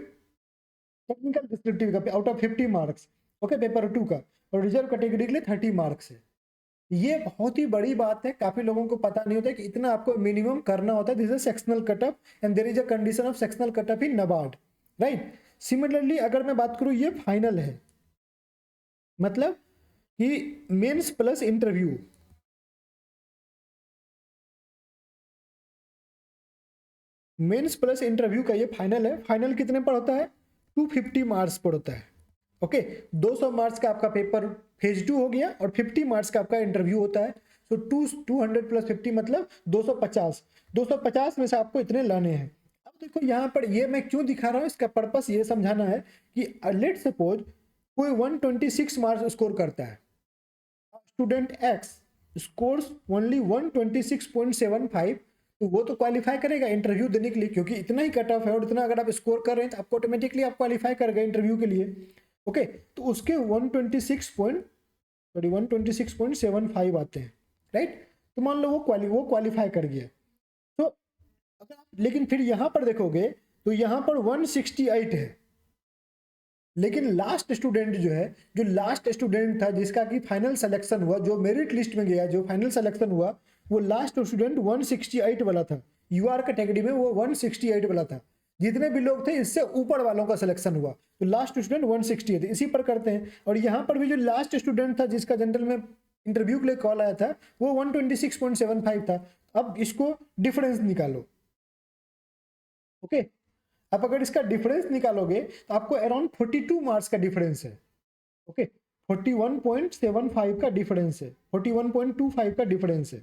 technical descriptive का out of 50 marks. Okay, paper 2 का, और रिजर्व कैटेगरी के लिए 30 मार्क्स है। ये बहुत ही बड़ी बात है, काफी लोगों को पता नहीं होता है कि इतना आपको मिनिमम करना होता है। This is sectional cut off and there is a condition of sectional cut off in NABARD, right. Similarly अगर मैं बात करूं, ये फाइनल है, मतलब कि mains plus interview, mains plus interview का ये फाइनल है। फाइनल कितने पर होता है, 250 मार्क्स पर होता है। ओके, 200 मार्क्स का आपका पेपर फेज 2 हो गया और 50 मार्क्स का आपका इंटरव्यू होता है। सो 200 प्लस 50 मतलब 250, 250 में से आपको इतने लाने हैं। अब देखो यहाँ पर ये मैं क्यों दिखा रहा हूँ, इसका पर्पस ये समझाना है कि लेट सपोज कोई 126 मार्क्स स्कोर करता है, स्टूडेंट एक्स स्कोर्स ओनली 126.75, तो वो तो क्वालिफाई करेगा इंटरव्यू देने के लिए, क्योंकि इतना ही कट ऑफ है और इतना अगर आप स्कोर कर रहे हैं तो आपको ऑटोमेटिकली आप क्वालिफाई कर गए इंटरव्यू के लिए। ओके, तो उसके 126.75 आते हैं, राइट। तो मान लो वो क्वालिफाई कर गया। तो अगर आप लेकिन फिर यहाँ पर देखोगे तो यहाँ पर 168 है, लेकिन लास्ट स्टूडेंट जो है, जो लास्ट स्टूडेंट था जिसका कि फाइनल सिलेक्शन हुआ, जो मेरिट लिस्ट में गया, जो फाइनल सिलेक्शन हुआ, वो लास्ट स्टूडेंट 168 वाला था। यूआर कैटेगरी में वो 168 वाला था। जितने भी लोग थे इससे ऊपर वालों का सिलेक्शन हुआ, तो लास्ट स्टूडेंट 168 थे। इसी पर करते हैं। और यहाँ पर भी जो लास्ट स्टूडेंट था जिसका जनरल में इंटरव्यू के लिए कॉल आया था, वो 126.75 था। अब इसको डिफरेंस निकालो। ओके, अब अगर इसका डिफरेंस निकालोगे तो आपको अराउंड 42 मार्क्स का डिफरेंस है। ओके, 41.75 का डिफरेंस है, 41.25 का डिफरेंस है।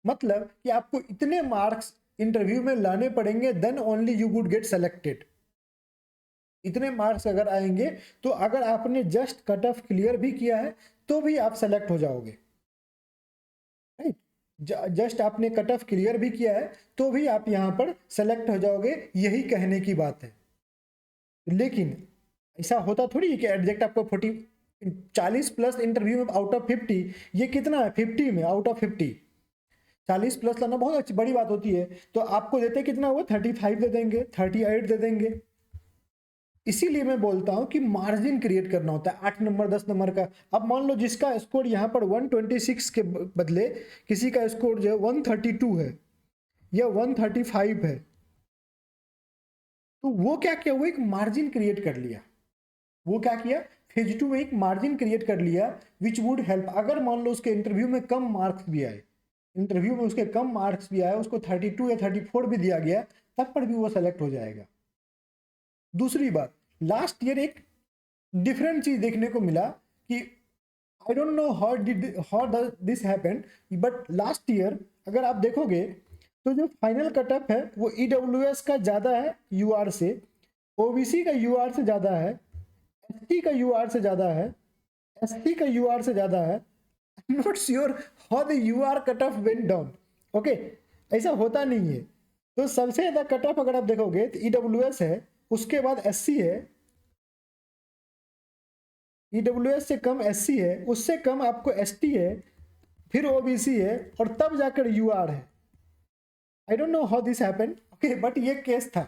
मतलब कि आपको इतने मार्क्स इंटरव्यू में लाने पड़ेंगे, then only you would get selected. इतने मार्क्स अगर आएंगे तो अगर आपने जस्ट कट ऑफ क्लियर भी किया है तो भी आप सेलेक्ट हो जाओगे, राइट। जस्ट आपने कट ऑफ क्लियर भी किया है तो भी आप यहां पर सेलेक्ट हो जाओगे, यही कहने की बात है। लेकिन ऐसा होता थोड़ी है कि एग्जैक्ट आपको 40 प्लस इंटरव्यू में आउट ऑफ 50, ये कितना है 50 में आउट ऑफ 50, 40 प्लस लाना बहुत अच्छी बड़ी बात होती है। तो आपको देते कितना हुआ, 35 दे देंगे, 38 दे देंगे। इसीलिए मैं बोलता हूं कि मार्जिन क्रिएट करना होता है 8 नंबर 10 नंबर का। अब मान लो जिसका स्कोर यहाँ पर 126 के बदले किसी का स्कोर जो है 132 है या 135 है, तो वो क्या किया, वो एक मार्जिन क्रिएट कर लिया। वो क्या किया, फेज 2 में एक मार्जिन क्रिएट कर लिया विच वुड हेल्प। अगर मान लो उसके इंटरव्यू में कम मार्क्स भी आए, इंटरव्यू में उसके कम मार्क्स भी आए, उसको 32 या 34 भी दिया गया, तब पर भी वो सेलेक्ट हो जाएगा। दूसरी बात, लास्ट ईयर एक डिफरेंट चीज देखने को मिला कि I don't know how this happened, but last year अगर आप देखोगे तो जो फाइनल कटअप है वो ईडब्ल्यूएस का ज्यादा है यूआर से, ओबीसी का यूआर से ज्यादा है, एसटी का यूआर से ज्यादा है, एसटी का यूआर से ज्यादा है। I am not sure how the UR cut off went down. Okay, ऐसा होता नहीं है। तो सबसे ज्यादा कट ऑफ अगर आप देखोगे तो ईडब्ल्यूएस है, उसके बाद एससी है, ईडब्ल्यूएस से कम एससी है, उससे कम आपको एसटी है, फिर ओबीसी है, और तब जाकर यूआर है। I don't know how this happened, okay, but ये केस था।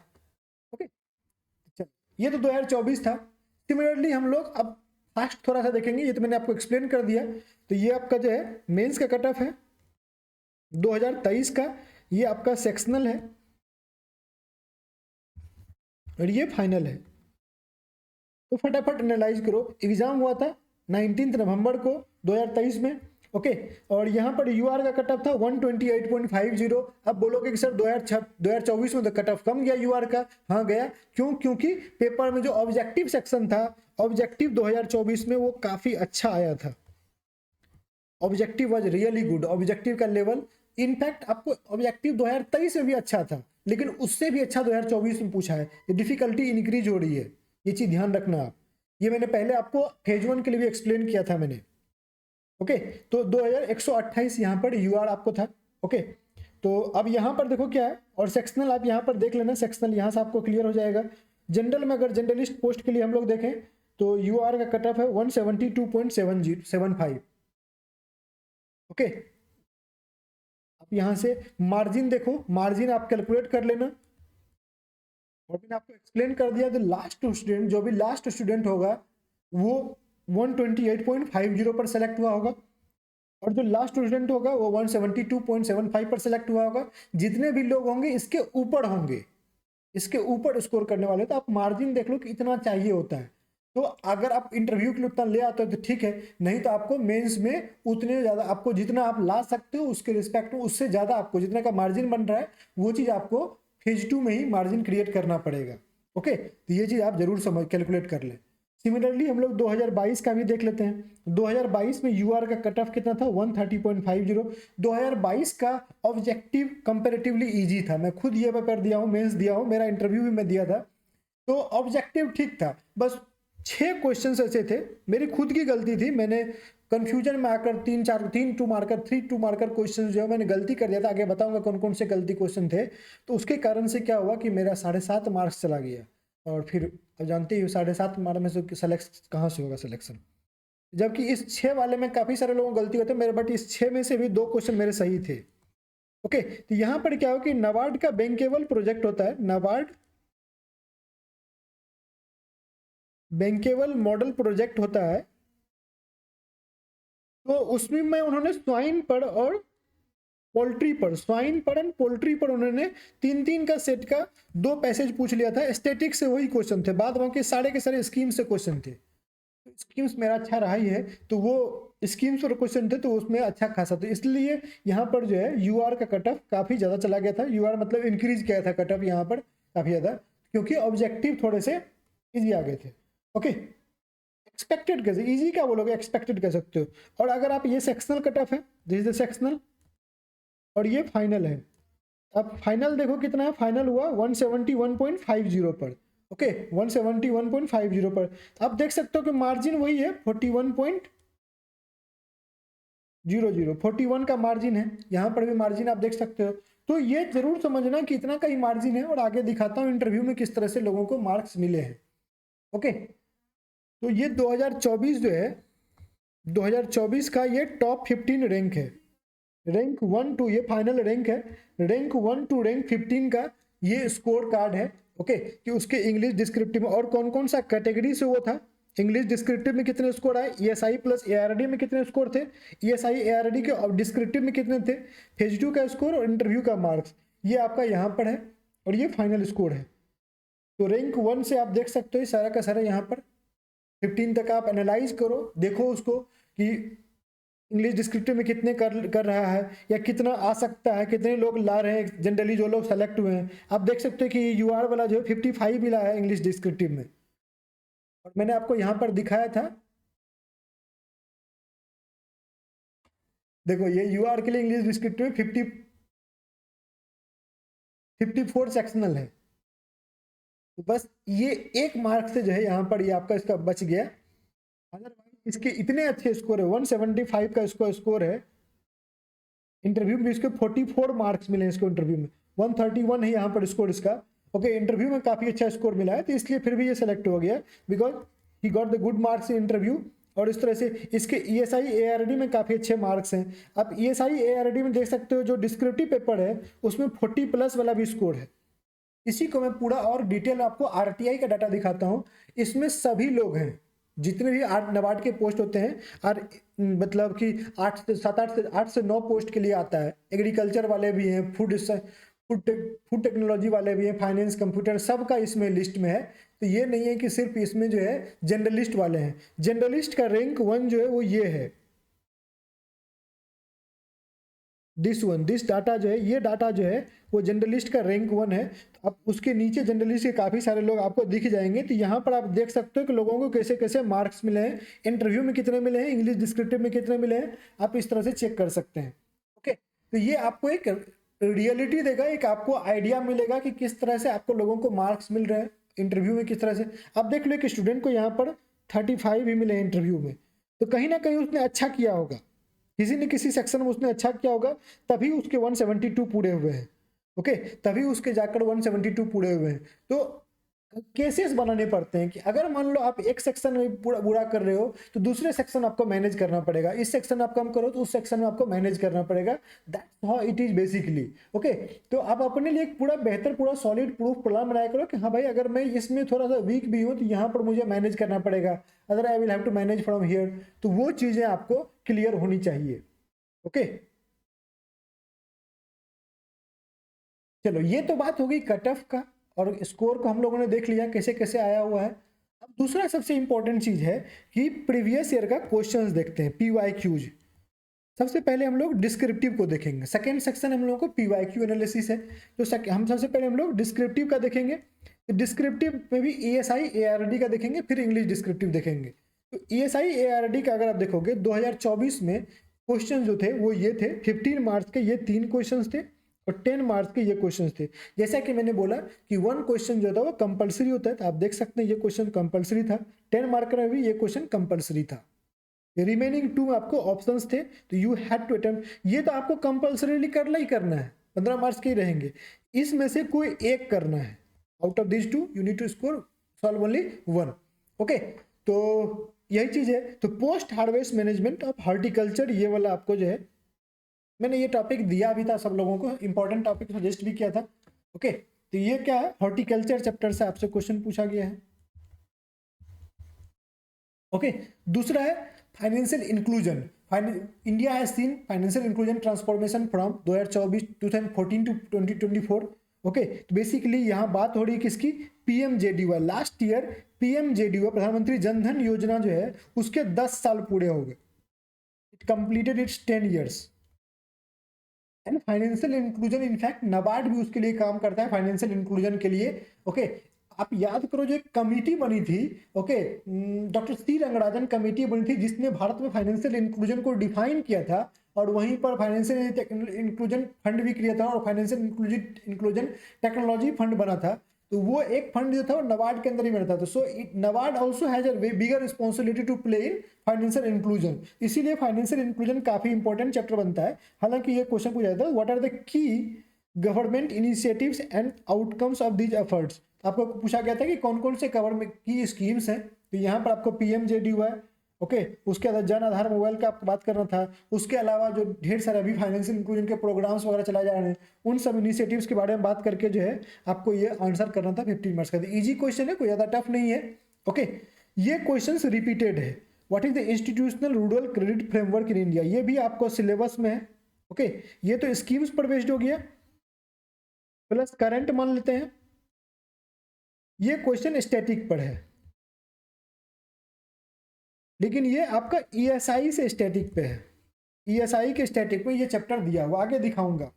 ओके, ये तो 2024 था। सिमिलरली हम लोग अब फास्ट थोड़ा सा देखेंगे, ये तो मैंने आपको एक्सप्लेन कर दिया। तो ये आपका जो है मेंस का कट ऑफ है 2023 का, ये आपका सेक्शनल है और ये फाइनल है। तो फटाफट एनालाइज करो। एग्जाम हुआ था 19 नवंबर को 2023 में। ओके, और यहाँ पर यूआर का कट ऑफ था 128.50। अब बोलोगे कि सर 2024 में तो कट ऑफ कम गया यूआर का। हाँ गया, क्यों? क्योंकि पेपर में जो ऑब्जेक्टिव सेक्शन था, ऑब्जेक्टिव 2024 में वो काफी अच्छा आया था। Objective was really good, objective का लेवल। इनफैक्ट आपको ऑब्जेक्टिव 2023 में भी अच्छा था, लेकिन उससे भी अच्छा 2024 में पूछा है। ये डिफिकल्टी इंक्रीज हो रही है, ये चीज ध्यान रखना आप। ये मैंने पहले आपको फेज 1 के लिए भी एक्सप्लेन किया था मैंने। ओके, तो 2128 यहाँ पर यूआर आपको था। ओके, तो अब यहाँ पर देखो क्या है, और सेक्शनल आप यहाँ पर देख लेना, सेक्शनल यहाँ से आपको क्लियर हो जाएगा। जनरल में अगर जनरलिस्ट पोस्ट के लिए हम लोग देखें तो यूआर का कट ऑफ है 172.75। ओके, आप यहाँ से मार्जिन देखो, मार्जिन आप कैलकुलेट कर लेना। और मैंने आपको एक्सप्लेन कर दिया, तो लास्ट स्टूडेंट, जो भी लास्ट स्टूडेंट होगा वो 128.50 पर सेलेक्ट हुआ होगा, और जो लास्ट स्टूडेंट होगा वो 172.75 पर सेलेक्ट हुआ होगा। जितने भी लोग होंगे इसके ऊपर होंगे, इसके ऊपर स्कोर करने वाले। तो आप मार्जिन देख लो कि इतना चाहिए होता है। तो अगर आप इंटरव्यू के लिए उतना ले आते हो तो ठीक है, नहीं तो आपको मेंस में उतने ज्यादा, आपको जितना आप ला सकते हो उसके रिस्पेक्ट में उससे ज्यादा आपको जितना का मार्जिन बन रहा है, वो चीज आपको फेज 2 में ही मार्जिन क्रिएट करना पड़ेगा। ओके, तो ये चीज आप जरूर समझ कैलकुलेट कर ले। सिमिलरली हम लोग 2022 का भी देख लेते हैं। 2022 में यूआर का कट ऑफ कितना था, 130.50। 2022 का ऑब्जेक्टिव कंपैरेटिवली इजी था। मैं खुद ये पेपर दिया हूँ, मेंस दिया हूँ, मेरा इंटरव्यू भी मैं दिया था। तो ऑब्जेक्टिव ठीक था, बस 6 क्वेश्चन ऐसे थे, मेरी खुद की गलती थी, मैंने कंफ्यूजन में आकर 3 2 मार्कर 3 2 मार्कर क्वेश्चन जो है मैंने गलती कर दिया था, आगे बताऊंगा कौन कौन से गलती क्वेश्चन थे। तो उसके कारण से क्या हुआ कि मेरा 7.5 मार्क्स चला गया, और फिर अब जानते ही हो 7.5 मार्क्स में से सेलेक्ट कहाँ से होगा सिलेक्शन, जबकि इस 6 वाले में काफ़ी सारे लोगों को गलती होती है मेरे, बट इस 6 में से भी 2 क्वेश्चन मेरे सही थे। ओके, तो यहाँ पर क्या हो कि नाबार्ड का बैंकेबल प्रोजेक्ट होता है, नाबार्ड बैंकेबल मॉडल प्रोजेक्ट होता है। तो उसमें में उन्होंने स्वाइन पर और पोल्ट्री पर, स्वाइन पर एंड पोल्ट्री पर उन्होंने 3 का सेट का 2 पैसेज पूछ लिया था। स्टैटिक से वही क्वेश्चन थे, बाद बाकी सारे के सारे स्कीम से क्वेश्चन थे। स्कीम्स मेरा अच्छा रहा ही है, तो वो स्कीम्स पर क्वेश्चन थे तो उसमें अच्छा खासा, तो इसलिए यहाँ पर जो है यूआर का कट ऑफ काफ़ी ज़्यादा चला गया था। यूआर मतलब इंक्रीज किया था कट ऑफ यहाँ पर काफ़ी ज़्यादा, क्योंकि ऑब्जेक्टिव थोड़े से इजी आ गए थे। ओके, एक्सपेक्टेड कैसे, इजी क्या बोलोगे, एक्सपेक्टेड कह सकते हो। और अगर आप ये सेक्शनल कट ऑफ है, दिस इज द सेक्शनल, और ये फाइनल है। अब फाइनल देखो कितना है, फाइनल हुआ 171.50 पर। ओके, 171.50 पर। आप देख सकते हो कि मार्जिन वही है 41.00, 41 का मार्जिन है, यहाँ पर भी मार्जिन आप देख सकते हो। तो ये जरूर समझना कि इतना का ही मार्जिन है, और आगे दिखाता हूँ इंटरव्यू में किस तरह से लोगों को मार्क्स मिले हैं। ओके, तो ये 2024 जो है 2024 का ये टॉप 15 रैंक है, रैंक 1 to, ये फाइनल रैंक है, रैंक 1 to रैंक 15 का ये स्कोर कार्ड है। ओके, कि उसके इंग्लिश डिस्क्रिप्टिव में और कौन कौन सा कैटेगरी से वो था, इंग्लिश डिस्क्रिप्टिव में कितने स्कोर आए, ईएसआई प्लस एआरडी में कितने स्कोर थे, ईएसआई एआरडी के और डिस्क्रिप्टिव में कितने थे, फेज 2 का स्कोर और इंटरव्यू का मार्क्स, ये आपका यहाँ पर है, और ये फाइनल स्कोर है। तो रैंक 1 से आप देख सकते हो सारा का सारा यहाँ पर 15 तक आप एनालाइज करो, देखो उसको कि इंग्लिश डिस्क्रिप्टिव में कितने कर रहा है, या कितना आ सकता है, कितने लोग ला रहे हैं जनरली जो लोग सेलेक्ट हुए हैं। आप देख सकते हो कि यूआर वाला जो है 55 भी लाया है इंग्लिश डिस्क्रिप्टिव में, और मैंने आपको यहाँ पर दिखाया था, देखो ये यूआर के लिए इंग्लिश डिस्क्रिप्टिव में 54 सेक्शनल है। तो बस ये 1 मार्क से जो है यहाँ पर ये आपका इसका बच गया, अदरवाइज इसके इतने अच्छे स्कोर है, 175 का इसको स्कोर है। इंटरव्यू में इसके 44 मार्क्स मिले इसको, इंटरव्यू में 131 है यहाँ पर स्कोर इसका। ओके, इंटरव्यू में काफ़ी अच्छा स्कोर मिला है, तो इसलिए फिर भी ये सेलेक्ट हो गया, because he got the good marks in interview. और इस तरह से इसके ईएसआई एआरडी में काफ़ी अच्छे मार्क्स हैं। आप ईएसआई एआरडी में देख सकते हो जो डिस्क्रिप्टिव पेपर है उसमें 40+ वाला भी स्कोर है। इसी को मैं पूरा और डिटेल आपको आरटीआई का डाटा दिखाता हूँ। इसमें सभी लोग हैं, जितने भी नाबार्ड के पोस्ट होते हैं, और मतलब कि 8 से 9 पोस्ट के लिए आता है। एग्रीकल्चर वाले भी हैं, फूड टेक्नोलॉजी वाले भी हैं, फाइनेंस, कंप्यूटर, सबका इसमें लिस्ट में है। तो ये नहीं है कि सिर्फ इसमें जो है जनरलिस्ट वाले हैं। जनरलिस्ट का रैंक 1 जो है वो ये है, दिस डाटा जो है, ये डाटा जो है वो जनरलिस्ट का रैंक 1 है। अब उसके नीचे जनरलिस्ट के काफ़ी सारे लोग आपको दिख जाएंगे। तो यहाँ पर आप देख सकते हो कि लोगों को कैसे कैसे मार्क्स मिले हैं, इंटरव्यू में कितने मिले हैं, इंग्लिश डिस्क्रिप्टिव में कितने मिले हैं, आप इस तरह से चेक कर सकते हैं। ओके, तो ये आपको एक रियलिटी देगा, एक आपको आइडिया मिलेगा कि किस तरह से आपको लोगों को मार्क्स मिल रहे हैं इंटरव्यू में, किस तरह से। अब देख लो एक स्टूडेंट को यहाँ पर 35 भी मिले इंटरव्यू में, तो कहीं ना कहीं उसने अच्छा किया होगा, किसी न किसी सेक्शन में उसने अच्छा किया होगा, तभी उसके 172 पूरे हुए हैं। ओके, तभी उसके जाकर 172 पूरे हुए हैं। तो केसेस बनाने पड़ते हैं कि अगर मान लो आप एक सेक्शन में पूरा बुरा कर रहे हो तो दूसरे सेक्शन आपको मैनेज करना पड़ेगा, इस सेक्शन में आप कम करो तो उस सेक्शन में आपको मैनेज करना पड़ेगा। That's how it is basically. Okay, तो आप अपने लिए एक पूरा बेहतर, पूरा सॉलिड प्रूफ प्लान बनाया करो कि हाँ भाई, अगर मैं इसमें थोड़ा सा वीक भी हूँ तो यहाँ पर मुझे मैनेज करना पड़ेगा, other I will have to manage from here. तो वो चीजें आपको क्लियर होनी चाहिए। ओके, चलो ये तो बात हो गई कट ऑफ का, और स्कोर को हम लोगों ने देख लिया कैसे कैसे आया हुआ है। अब दूसरा सबसे इंपॉर्टेंट चीज है कि प्रीवियस ईयर का क्वेश्चंस देखते हैं, PYQs। सबसे पहले हम लोग डिस्क्रिप्टिव को देखेंगे, सेकेंड सेक्शन हम लोगों को PYQ एनालिसिस है। तो हम सबसे पहले हम लोग डिस्क्रिप्टिव का देखेंगे। तो डिस्क्रिप्टिव में भी ESI ARD का देखेंगे, फिर इंग्लिश डिस्क्रिप्टिव देखेंगे। तो ESI ARD का अगर आप देखोगे 2024 में क्वेश्चन जो थे वो ये थे, 15 मार्क्स के ये 3 क्वेश्चन थे और 10 मार्क्स के ये क्वेश्चन थे। जैसा कि मैंने बोला कि 1 क्वेश्चन जो था वो कंपलसरी होता है, तो आप देख सकते हैं ये क्वेश्चन कंपलसरी था। 10 मार्क का भी ये क्वेश्चन कंपलसरी था। रिमेनिंग 2 आपको ऑप्शंस थे, तो यू हैड टू अटेम्प्ट। ये तो आपको कंपल्सरीली करना ही करना है, 15 मार्क्स के ही रहेंगे, इसमें से कोई एक करना है। Out of this two you need to score solve only 1। Okay, तो यही चीज है। तो post harvest management of horticulture, ये वाला आपको जो है मैंने ये टॉपिक दिया भी था सब लोगों को, इंपॉर्टेंट टॉपिक सजेस्ट भी किया था। ओके, तो ये क्या है, हॉर्टिकल्चर चैप्टर से आपसे क्वेश्चन पूछा गया है। ओके, दूसरा है financial inclusion. India has seen financial inclusion transformation from 2014 to 2024। Okay, तो बेसिकली यहाँ बात हो रही है किसकी, पीएमजेडीवाई। लास्ट ईयर पीएमजेडीवाई प्रधानमंत्री जनधन योजना जो है उसके 10 साल पूरे हो गए, it completed it's 10 years. And financial inclusion, in fact NABARD भी उसके लिए काम करता है फाइनेंशियल इंक्लूजन के लिए। ओके, आप याद करो जो एक कमेटी बनी थी, okay, doctor C Rangarajan committee बनी थी जिसने भारत में फाइनेंशियल इंक्लूजन को डिफाइन किया था, और वहीं पर फाइनेंशियल इंक्लूजन फंड भी क्रिएट था, और फाइनेंशियल इंक्लूजन टेक्नोलॉजी फंड बना था। तो वो एक फंड जो था वो नबार्ड के अंदर ही बनता था। So NABARD also has a bigger responsibility to play in financial inclusion, इसीलिए फाइनेंशियल इंक्लूजन काफी इंपॉर्टेंट चैप्टर बनता है। हालांकि ये क्वेश्चन पूछा जाता है, what are the key government initiatives and outcomes of these efforts. आपको पूछा गया था कि कौन कौन से गवर्नमेंट की स्कीम्स हैं, तो यहाँ पर आपको पीएमजेडीवाई, ओके, उसके बाद जन आधार मोबाइल का आपको बात करना था। उसके अलावा जो ढेर सारे अभी फाइनेंशियल इंक्लूजन के प्रोग्राम्स वगैरह चलाए जा रहे हैं, उन सब इनिशिएटिव्स के बारे में बात करके जो है आपको ये आंसर करना था 15 मार्क्स का। इजी क्वेश्चन है, कोई ज़्यादा टफ नहीं है। ओके, ये क्वेश्चन रिपीटेड है। What is the institutional rural credit framework in India, ये भी आपको सिलेबस में है। ओके, ये तो स्कीम्स पर बेस्ड हो गया, प्लस करंट मान लेते हैं। ये क्वेश्चन स्टैटिक पर है, लेकिन ये आपका ईएसआई से स्टैटिक पे है। ईएसआई के स्टैटिक पे ये चैप्टर दिया हुआ, आगे दिखाऊंगा।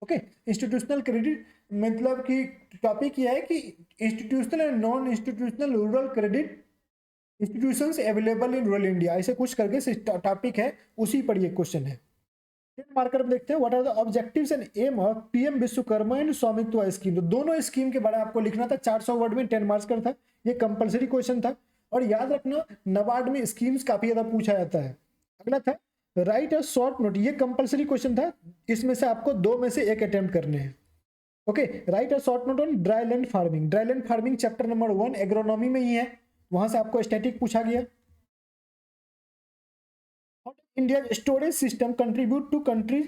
ओके, इंस्टीट्यूशनल क्रेडिट मतलब कि टॉपिक ये है कि institutional and non institutional rural credit institutions available in rural India, ऐसे कुछ करके टॉपिक है, उसी पर ये क्वेश्चन है। 10 मार्कर में देखते हैं, what are the objectives and aim of PM Vishwakarma and Swamitva scheme. तो दोनों स्कीम के बारे में आपको लिखना था, 400 वर्ड में 10 मार्क्स का था, ये कंपलसरी क्वेश्चन था। और याद रखना नबार्ड में स्कीम्स काफी ज्यादा पूछा जाता है। अगला था राइट अ शॉर्ट नोट, ये कंपलसरी क्वेश्चन था, इसमें से आपको 2 में से 1 अटेम्प्ट करने हैं। Okay, write a short note on dry land farming. Dry land farming chapter number 1 agronomy में ही है, वहां से आपको स्टैटिक पूछा गया। India storage system contribute to country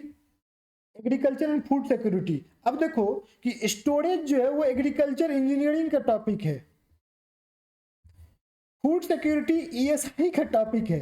agriculture and food security. अब देखो कि स्टोरेज जो है वो एग्रीकल्चर इंजीनियरिंग का टॉपिक है, फूड सिक्योरिटी ईएसआई का टॉपिक है,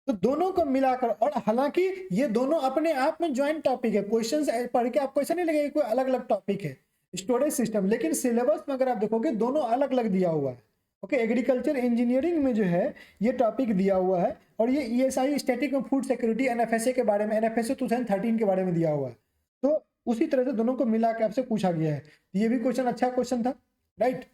तो दोनों को मिलाकर, और हालांकि ये दोनों अपने आप में ज्वाइंट टॉपिक है, क्वेश्चंस पढ़ के आपको ऐसा नहीं लगेगा कोई अलग अलग टॉपिक है स्टोरेज सिस्टम, लेकिन सिलेबस में अगर आप देखोगे दोनों अलग अलग दिया हुआ है। ओके, एग्रीकल्चर इंजीनियरिंग में जो है ये टॉपिक दिया हुआ है, और ये ईएसआई स्टैटिक में फूड सिक्योरिटी एनएफएसए के बारे में, एनएफएसए 2013 के बारे में दिया हुआ है। तो उसी तरह से दोनों को मिला के आपसे पूछा गया है, ये भी क्वेश्चन अच्छा क्वेश्चन था, राइट।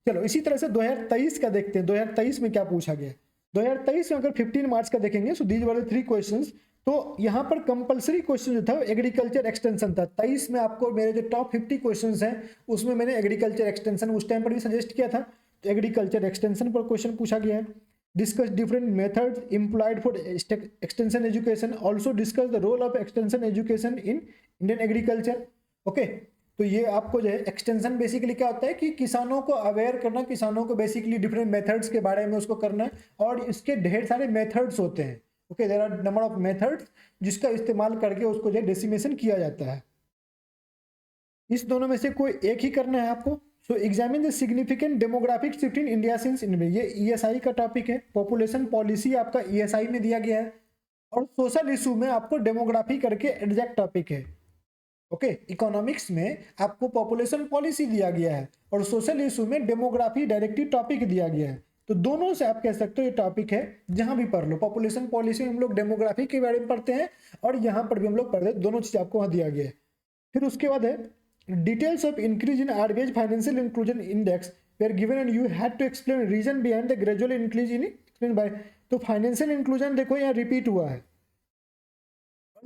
चलो इसी तरह से 2023 का देखते हैं, 2023 में क्या पूछा गया है। 2023 में अगर 15 मार्क्स का देखेंगे, सो दीज वाले 3 क्वेश्चंस, तो यहाँ पर कंपलसरी क्वेश्चन जो था एग्रीकल्चर एक्सटेंशन था। 23 में आपको मेरे जो टॉप 50 क्वेश्चंस हैं उसमें मैंने एग्रीकल्चर एक्सटेंशन उस टाइम पर भी सजेस्ट किया था, तो एग्रीकल्चर एक्सटेंशन पर क्वेश्चन पूछा गया है। Discuss different methods employed for extension education, also discuss the role of extension education in Indian agriculture. Okay, तो ये आपको जो है एक्सटेंशन बेसिकली क्या होता है कि किसानों को अवेयर करना, किसानों को बेसिकली डिफरेंट मेथड्स के बारे में उसको करना, और इसके ढेर सारे मेथड्स होते हैं। Okay, there are number of methods जिसका इस्तेमाल करके उसको जो डेसिमेशन किया जाता है। इस दोनों में से कोई एक ही करना है आपको। So examine the significant demographic shift in India since India, ये ईएसआई का टॉपिक है। पॉपुलेशन पॉलिसी आपका ईएसआई में दिया गया है, और सोशल इशू में आपको डेमोग्राफी करके एग्जैक्ट टॉपिक है। ओके, इकोनॉमिक्स में आपको पॉपुलेशन पॉलिसी दिया गया है, और सोशल इशू में डेमोग्राफी डायरेक्टिव टॉपिक दिया गया है। तो दोनों से आप कह सकते हो ये टॉपिक है, जहां भी पढ़ लो। पॉपुलेशन पॉलिसी में हम लोग डेमोग्राफी के बारे में पढ़ते हैं, और यहाँ पर भी हम लोग पढ़ते हैं, दोनों चीज आपको वहां दिया गया है। फिर उसके बाद है details of increase in RBI financial inclusion index were given and you had to explain reason behind the gradual increase in explain by. तो फाइनेंशियल इंक्लूजन देखो यहाँ रिपीट हुआ है,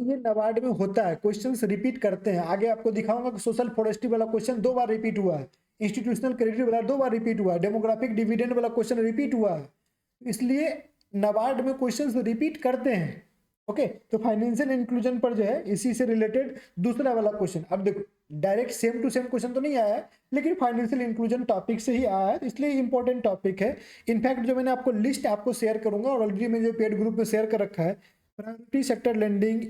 ये नबार्ड में होता है, क्वेश्चंस रिपीट करते हैं। आगे आपको दिखाऊंगा कि सोशल फॉरेस्ट्री वाला क्वेश्चन 2 बार रिपीट हुआ है, इंस्टीट्यूशनल क्रेडिट वाला 2 बार रिपीट हुआ है, डेमोग्राफिक डिविडेंड वाला क्वेश्चन रिपीट हुआ है। इसलिए नाबार्ड में क्वेश्चंस रिपीट करते हैं। ओके, तो फाइनेंशियल इंक्लूजन पर जो है इसी से रिलेटेड दूसरा वाला क्वेश्चन, अब देखो direct same to same question तो नहीं आया है, लेकिन फाइनेंशियल इंक्लूजन टॉपिक से ही आया है, इसलिए इंपॉर्टेंट टॉपिक है। इनफैक्ट जो मैंने आपको लिस्ट आपको शेयर करूंगा, और ऑलरेडी मैंने जो पेड ग्रुप में शेयर कर रखा है, प्रायोरिटी सेक्टर लेंडिंग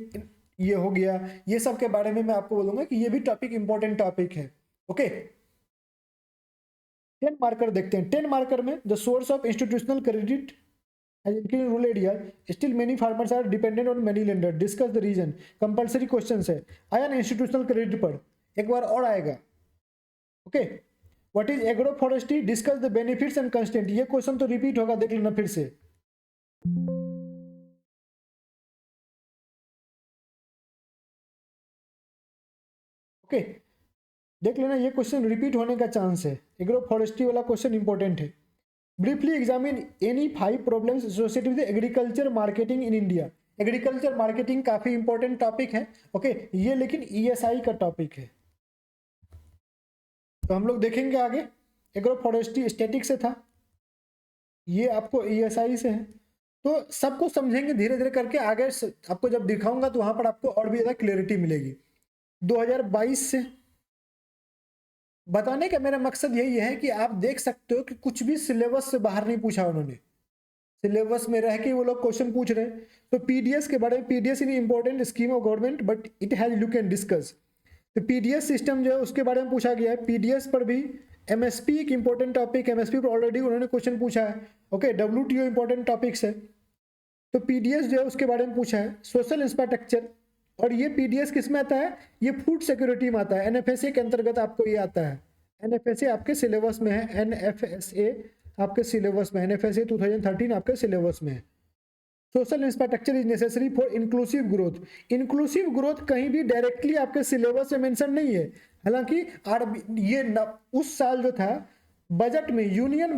ये हो गया, ये सब के बारे में मैं आपको बोलूंगा कि ये भी टॉपिक इंपॉर्टेंट टॉपिक है। ओके, 10 मार्कर देखते हैं। 10 मार्कर में the source of institutional credit has increased in rural area, still many farmers are dependent on many lenders, discuss the reason। Compulsory question है, आया ना इंस्टीट्यूशनल क्रेडिट पर, एक बार और आएगा। Okay, what is agro forestry, discuss the benefits and constant, ये question तो रिपीट होगा, देख लेना फिर से। ओके, देख लेना, ये क्वेश्चन रिपीट होने का चांस है, एग्रो फॉरेस्ट्री वाला क्वेश्चन इंपॉर्टेंट है। Briefly examine any 5 problems associated with agriculture marketing in India. Agriculture marketing काफी इंपॉर्टेंट टॉपिक है। ओके, ये लेकिन ईएसआई का टॉपिक है, तो हम लोग देखेंगे आगे। एग्रो फॉरेस्ट्री स्टैटिक से था, ये आपको ईएसआई से है, तो सबको समझेंगे धीरे धीरे करके, आगे आपको जब दिखाऊंगा तो वहां पर आपको और भी ज्यादा क्लियरिटी मिलेगी। 2022 से बताने का मेरा मकसद यही है कि आप देख सकते हो कि कुछ भी सिलेबस से बाहर नहीं पूछा उन्होंने, सिलेबस में रह के वो लोग क्वेश्चन पूछ रहे हैं। तो पीडीएस के बारे में, PDS in important scheme of government but it has look and discuss, तो पीडीएस सिस्टम जो है उसके बारे में पूछा गया है। पीडीएस पर भी एमएसपी एक इंपॉर्टेंट टॉपिक, एमएसपी पर ऑलरेडी उन्होंने क्वेश्चन पूछा है। ओके, डब्ल्यूटीओ इंपॉर्टेंट टॉपिक्स है, तो पीडीएस जो है उसके बारे में पूछा है। सोशल इंफ्रास्ट्रक्चर, और ये पीडीएस किस में आता है, ये फूड सिक्योरिटी में आता है, एनएफएसए के अंतर्गत आपको ये आता है। एनएफएसए आपके सिलेबस में है, एनएफएसए आपके सिलेबस में, एनएफएसए 2013 आपके सिलेबस में है। Social infrastructure is necessary for inclusive growth. Inclusive growth कहीं भी डायरेक्टली आपके सिलेबस में मेंशन नहीं है, हालांकि ये उस साल जो था बजट में, यूनियन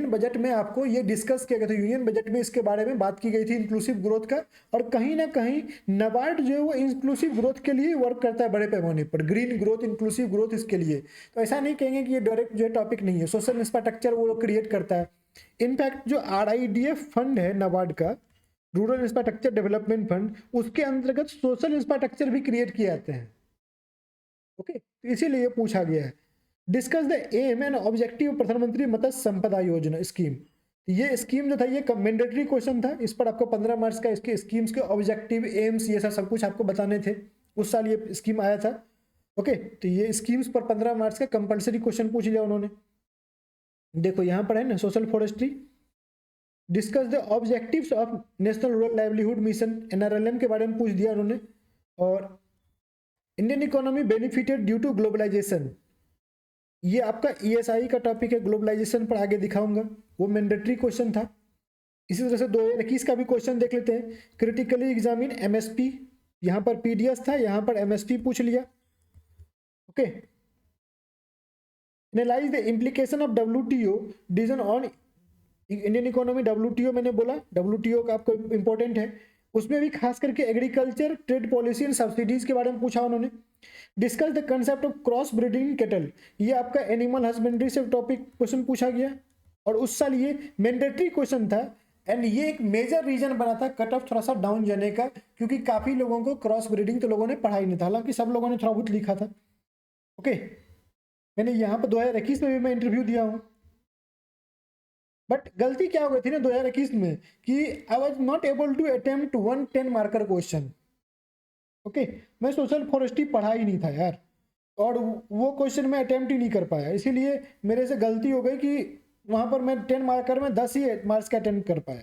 बजट में आपको ये डिस्कस किया गया था, यूनियन बजट में इसके बारे में बात की गई थी इंक्लूसिव ग्रोथ का। और कहीं ना कहीं नाबार्ड जो है वो इंक्लूसिव ग्रोथ के लिए वर्क करता है बड़े पैमाने पर, ग्रीन ग्रोथ, इंक्लूसिव ग्रोथ, इसके लिए। तो ऐसा नहीं कहेंगे कि ये डायरेक्ट जो है टॉपिक नहीं है, सोशल इंफ्रास्ट्रक्चर वो क्रिएट करता है। इनफैक्ट जो RIDF फंड है नाबार्ड का, रूरल इंफ्रास्ट्रक्चर डेवलपमेंट फंड, उसके अंतर्गत सोशल इंफ्रास्ट्रक्चर भी क्रिएट किए जाते हैं। ओके, तो इसीलिए पूछा गया है। Discuss the aim and objective Pradhan Mantri Matsya संपदा योजना स्कीम, ये स्कीम जो था ये मैंडेटरी क्वेश्चन था, इस पर आपको 15 मार्क्स का इसके स्कीम्स के ऑब्जेक्टिव, एम्स, ये सब कुछ आपको बताने थे। उस साल ये स्कीम आया था। ओके, तो ये स्कीम्स पर 15 मार्क्स का कंपलसरी क्वेश्चन पूछ लिया उन्होंने। देखो यहाँ पर है ना, social forestry, discuss the objectives of national rural livelihood mission, NRLM के बारे में पूछ दिया उन्होंने। और Indian economy benefited due to globalisation, ये आपका ESI का टॉपिक है, ग्लोबलाइजेशन पर आगे दिखाऊंगा, वो मैंडेटरी क्वेश्चन था। इसी तरह से 2021 का भी क्वेश्चन देख लेते हैं। क्रिटिकली एग्जामिन MSP, यहाँ पर PDS था, यहाँ पर MSP पूछ लिया। Okay, analyse the implication of WTO decision on Indian economy. WTO मैंने बोला, WTO का आपको इंपॉर्टेंट है, उसमें भी खास करके agriculture, trade policy and subsidies के बारे में पूछा उन्होंने। Discuss the concept of cross breeding cattle, ये आपका एनिमल हस्बेंड्री से टॉपिक क्वेश्चन पूछा गया, और उस साल ये मैंडेटरी क्वेश्चन था। एंड ये एक मेजर रीजन बना था कट ऑफ थोड़ा सा डाउन जाने का, क्योंकि काफी लोगों को क्रॉस ब्रीडिंग तो लोगों ने पढ़ा ही नहीं था, हालांकि सब लोगों ने थोड़ा बहुत लिखा था। ओके, मैंने यहाँ पर 2021 में भी मैं इंटरव्यू दिया हूँ, बट गलती क्या हो गई थी ना 2021 में, कि I was not able to attempt 1 10 marker question. Okay, मैं सोशल फॉरेस्ट्री पढ़ा ही नहीं था यार, और वो क्वेश्चन मैं अटेम्प्ट ही नहीं कर पाया, इसीलिए मेरे से गलती हो गई कि वहां पर मैं 10 मार्कर में 10 ही मार्क्स का अटेम्प्ट कर पाया।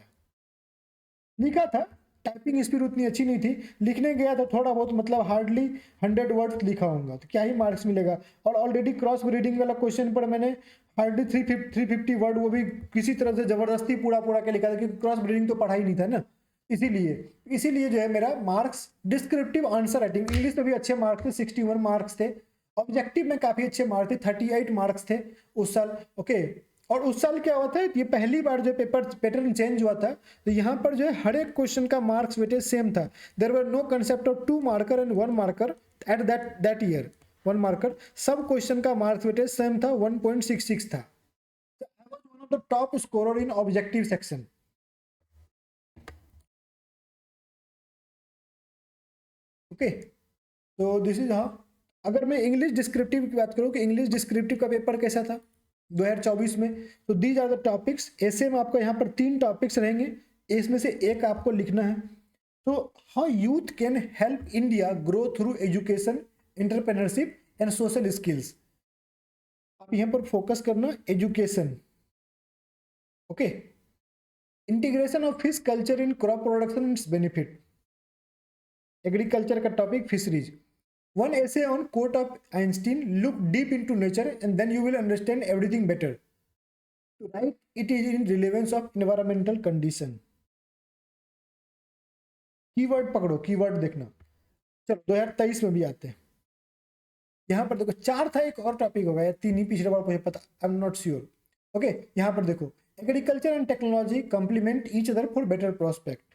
लिखा था, टाइपिंग स्पीड उतनी अच्छी नहीं थी, लिखने गया था थोड़ा बहुत, मतलब हार्डली 100 वर्ड्स लिखा होगा, तो क्या ही मार्क्स मिलेगा। और ऑलरेडी क्रॉस ब्रीडिंग वाला क्वेश्चन पर मैंने हार्डली 350 वर्ड, वो भी किसी तरह से जबरदस्ती पूरा के लिखा था, क्योंकि क्रॉस ब्रीडिंग तो पढ़ा ही नहीं था ना, इसीलिए जो है मेरा marks, descriptive answer writing English में भी अच्छे मार्क्स थे, 61 मार्क्स थे। ऑब्जेक्टिव में काफी अच्छे मार्क्स थे, 38 मार्क्स थे उस साल। ओके, और उस साल क्या हुआ था, ये पहली बार जो पैटर्न चेंज हुआ था, तो यहाँ पर जो है हर एक क्वेश्चन का मार्क्स वेटेज सेम था। There were no concept of 2 marker and 1 marker at that year, 1 marker, सब क्वेश्चन का मार्क्स वेटेज सेम था, 1.66 था। The top scorer in objective section. Okay, तो दिस इज हाउ। अगर मैं इंग्लिश डिस्क्रिप्टिव की बात करूँ कि इंग्लिश डिस्क्रिप्टिव का पेपर कैसा था 2024 में, तो दीज आर द टॉपिक्स। ऐसे में आपको यहाँ पर 3 टॉपिक्स रहेंगे, इसमें से एक आपको लिखना है। तो how youth can help India grow through education, entrepreneurship and social skills. आप यहाँ पर फोकस करना education. Okay, integration of fish culture in crop production its benefit. Agriculture का topic fisheries. One essay on quote of Einstein, look deep into nature and then you will understand everything better. To write it is in relevance of environmental condition. Keyword पकड़ो, keyword देखना। चलो 2023 में भी आते हैं। यहाँ पर देखो 4 था, एक और टॉपिक होगा या 3 ही पिछले बार मुझे पता, I am not sure. Okay, यहाँ पर देखो agriculture and technology complement each other for better prospect.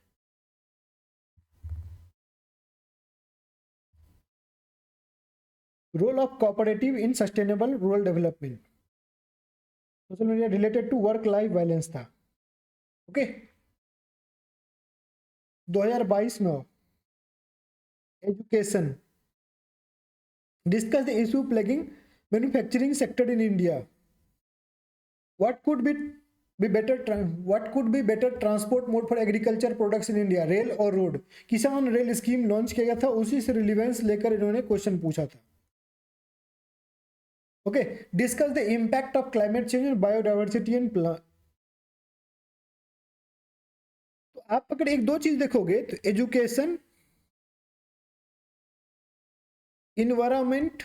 Role of cooperative in sustainable rural development. Social media related to work life balance था। ओके, 2022 में education, discuss the issue plaguing manufacturing sector in India. What could be better transport mode for agriculture products in India, rail और road. Kisan rail scheme launch किया गया था, उसी से relevance लेकर इन्होंने क्वेश्चन पूछा था। Okay, discuss the impact of climate change and biodiversity and plant. तो आप अगर 1-2 चीज देखोगे तो एजुकेशन, इन्वायरमेंट,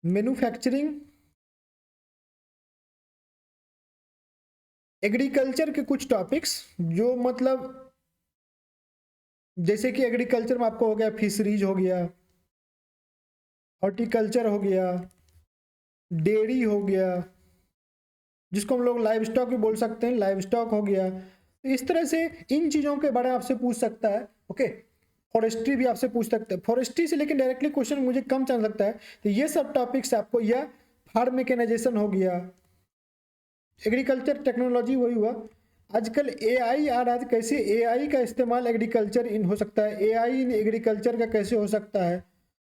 मैन्युफैक्चरिंग, एग्रीकल्चर के कुछ टॉपिक्स जो मतलब जैसे कि एग्रीकल्चर में आपको हो गया फिशरीज हो गया, हॉर्टिकल्चर हो गया, डेयरी हो गया, जिसको हम लोग लाइव स्टॉक भी बोल सकते हैं, लाइव स्टॉक हो गया। तो इस तरह से इन चीज़ों के बारे में आपसे पूछ सकता है। ओके, फॉरेस्ट्री भी आपसे पूछ सकता है, फॉरेस्ट्री से लेकिन डायरेक्टली क्वेश्चन मुझे कम चांस लगता है। तो ये सब टॉपिक्स आपको, या फार्म मैकेनाइजेशन हो गया, एग्रीकल्चर टेक्नोलॉजी वही हुआ। आजकल एआई आ रहा है, कैसे एआई का इस्तेमाल एग्रीकल्चर इन हो सकता है, एआई इन एग्रीकल्चर का कैसे हो सकता है,